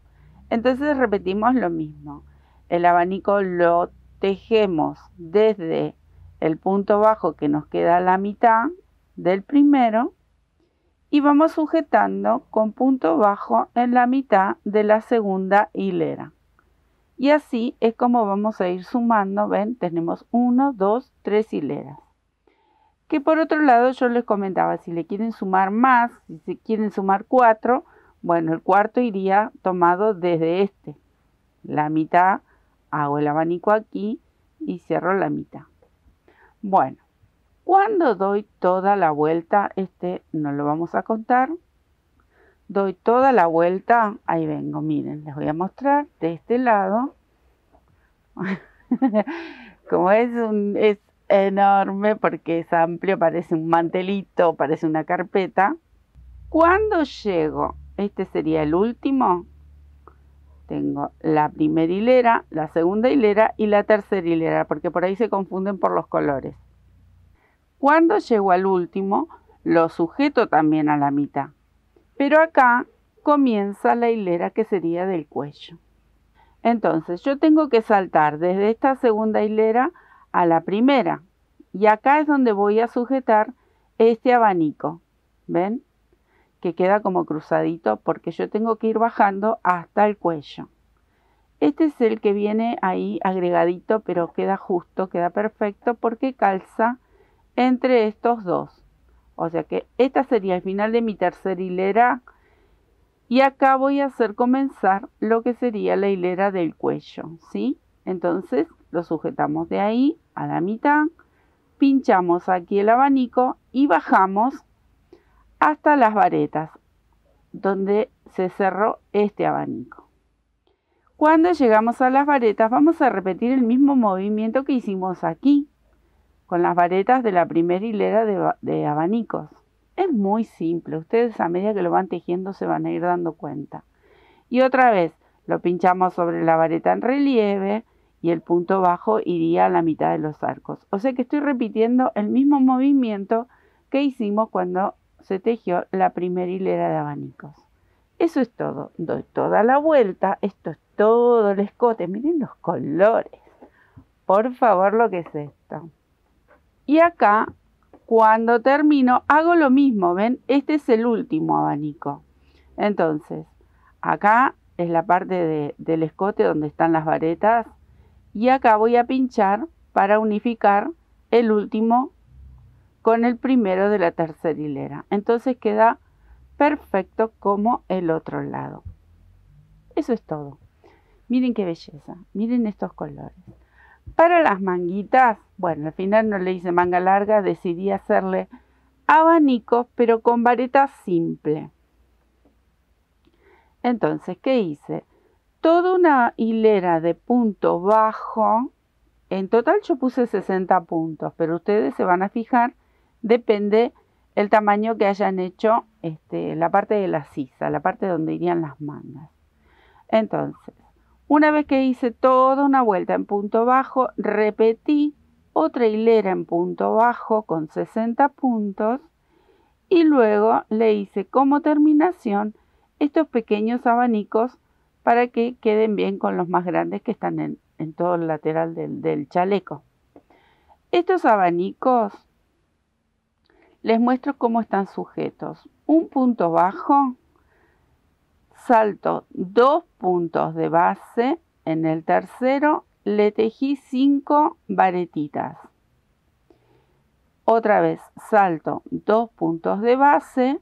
Entonces repetimos lo mismo. el abanico lo tejemos desde el punto bajo que nos queda a la mitad del primero y vamos sujetando con punto bajo en la mitad de la segunda hilera. Y así es como vamos a ir sumando, ven, tenemos 1, 2, 3 hileras. Que por otro lado yo les comentaba, si le quieren sumar más, si quieren sumar 4, bueno, el cuarto iría tomado desde la mitad, hago el abanico aquí y cierro la mitad. Bueno, cuando doy toda la vuelta, no lo vamos a contar, doy toda la vuelta, ahí vengo, miren, les voy a mostrar de este lado, como es enorme porque es amplio, parece un mantelito, parece una carpeta. Cuando llego, este sería el último, tengo la primera hilera, la segunda hilera y la tercera hilera, porque por ahí se confunden por los colores. Cuando llego al último, lo sujeto también a la mitad, pero acá comienza la hilera que sería del cuello. Entonces yo tengo que saltar desde esta segunda hilera a la primera, y acá es donde voy a sujetar este abanico, ¿ven? Que queda como cruzadito porque yo tengo que ir bajando hasta el cuello. Este es el que viene ahí agregadito, pero queda justo, queda perfecto porque calza entre estos dos. O sea que esta sería el final de mi tercera hilera y acá voy a hacer comenzar lo que sería la hilera del cuello, ¿sí? Entonces lo sujetamos de ahí a la mitad, pinchamos aquí el abanico y bajamos hasta las varetas donde se cerró este abanico. Cuando llegamos a las varetas vamos a repetir el mismo movimiento que hicimos aquí con las varetas de la primera hilera de abanicos. Es muy simple, ustedes a medida que lo van tejiendo se van a ir dando cuenta. Y otra vez lo pinchamos sobre la vareta en relieve y el punto bajo iría a la mitad de los arcos. O sea que estoy repitiendo el mismo movimiento que hicimos cuando se tejió la primera hilera de abanicos. Eso es todo. Doy toda la vuelta. Esto es todo el escote. Miren los colores. Por favor, lo que es esto. Y acá, cuando termino, hago lo mismo. ¿Ven? Este es el último abanico. Entonces, acá es la parte del escote donde están las varetas. Y acá voy a pinchar para unificar el último con el primero de la tercera hilera. Entonces queda perfecto como el otro lado. Eso es todo. Miren qué belleza. Miren estos colores. Para las manguitas, bueno, al final no le hice manga larga, decidí hacerle abanicos, pero con vareta simple. Entonces, ¿qué hice? Toda una hilera de punto bajo. En total yo puse 60 puntos, pero ustedes se van a fijar, depende el tamaño que hayan hecho la parte de la sisa, la parte donde irían las mangas. Entonces, una vez que hice toda una vuelta en punto bajo, repetí otra hilera en punto bajo con 60 puntos y luego le hice como terminación estos pequeños abanicos para que queden bien con los más grandes que están en todo el lateral del chaleco. Estos abanicos les muestro cómo están sujetos. Un punto bajo, salto 2 puntos de base, en el tercero le tejí 5 varetitas. Otra vez salto 2 puntos de base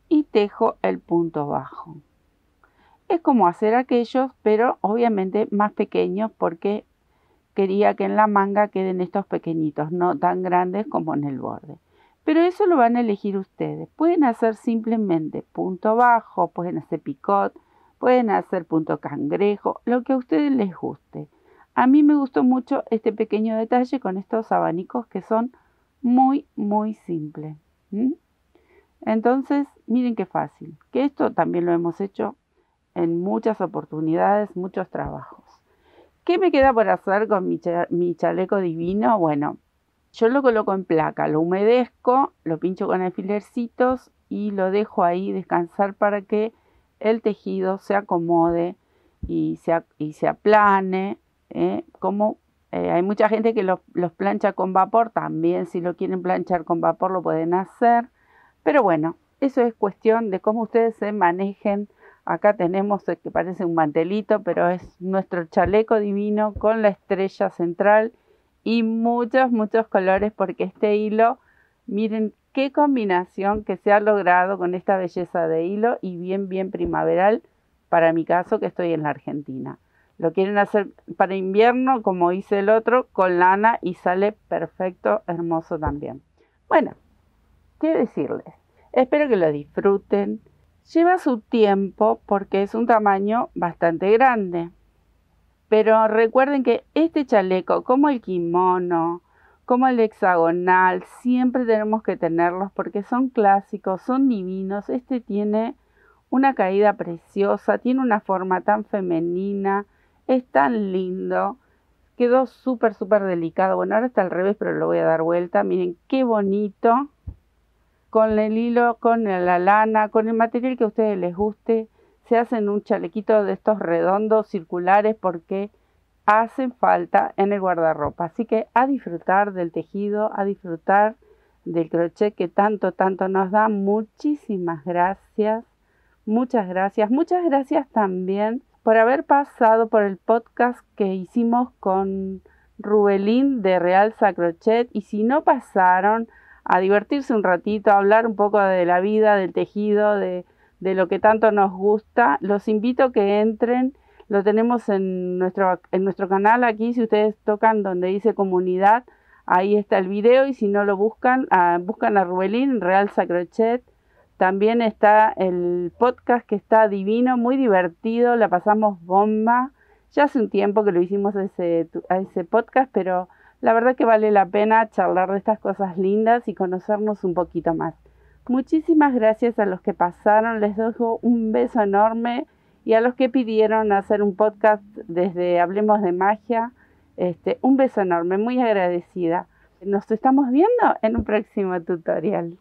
y tejo el punto bajo. Es como hacer aquellos, pero obviamente más pequeños porque quería que en la manga queden estos pequeñitos, no tan grandes como en el borde. Pero eso lo van a elegir ustedes. Pueden hacer simplemente punto bajo, pueden hacer picot, pueden hacer punto cangrejo, lo que a ustedes les guste. A mí me gustó mucho este pequeño detalle con estos abanicos que son muy, muy simples. Entonces, miren qué fácil. Que esto también lo hemos hecho en muchas oportunidades, muchos trabajos. ¿Qué me queda por hacer con mi chaleco divino? Bueno, yo lo coloco en placa, lo humedezco, lo pincho con alfilercitos y lo dejo ahí descansar para que el tejido se acomode y se aplane Como hay mucha gente que los plancha con vapor, también si lo quieren planchar con vapor lo pueden hacer. Pero bueno, eso es cuestión de cómo ustedes se manejen. Acá tenemos que parece un mantelito, pero es nuestro chaleco divino con la estrella central y muchos, muchos colores, porque este hilo, miren qué combinación que se ha logrado con esta belleza de hilo y bien, bien primaveral para mi caso que estoy en la Argentina. Lo quieren hacer para invierno, como hice el otro, con lana y sale perfecto, hermoso también. Bueno, ¿qué decirles? Espero que lo disfruten. Lleva su tiempo porque es un tamaño bastante grande. Pero recuerden que este chaleco, como el kimono, como el hexagonal, siempre tenemos que tenerlos porque son clásicos, son divinos. Este tiene una caída preciosa, tiene una forma tan femenina, es tan lindo. Quedó súper, súper delicado. Bueno, ahora está al revés, pero lo voy a dar vuelta. Miren qué bonito. Con el hilo, con la lana, con el material que a ustedes les guste, se hacen un chalequito de estos redondos, circulares, porque hacen falta en el guardarropa. Así que a disfrutar del tejido, a disfrutar del crochet que tanto, tanto nos da. Muchísimas gracias, muchas gracias. Muchas gracias también por haber pasado por el podcast que hicimos con Rubelín de Realza Crochet. Y si no pasaron, a divertirse un ratito, a hablar un poco de la vida, del tejido, de lo que tanto nos gusta, los invito a que entren. Lo tenemos en nuestro canal aquí. Si ustedes tocan donde dice comunidad, ahí está el video, y si no lo buscan, buscan a Rubelín, Realza Crochet. También está el podcast, que está divino, muy divertido, la pasamos bomba. Ya hace un tiempo que lo hicimos a ese podcast, pero la verdad que vale la pena charlar de estas cosas lindas y conocernos un poquito más. Muchísimas gracias a los que pasaron, les dejo un beso enorme, y a los que pidieron hacer un podcast desde Hablemos de Magia, un beso enorme, muy agradecida. Nos estamos viendo en un próximo tutorial.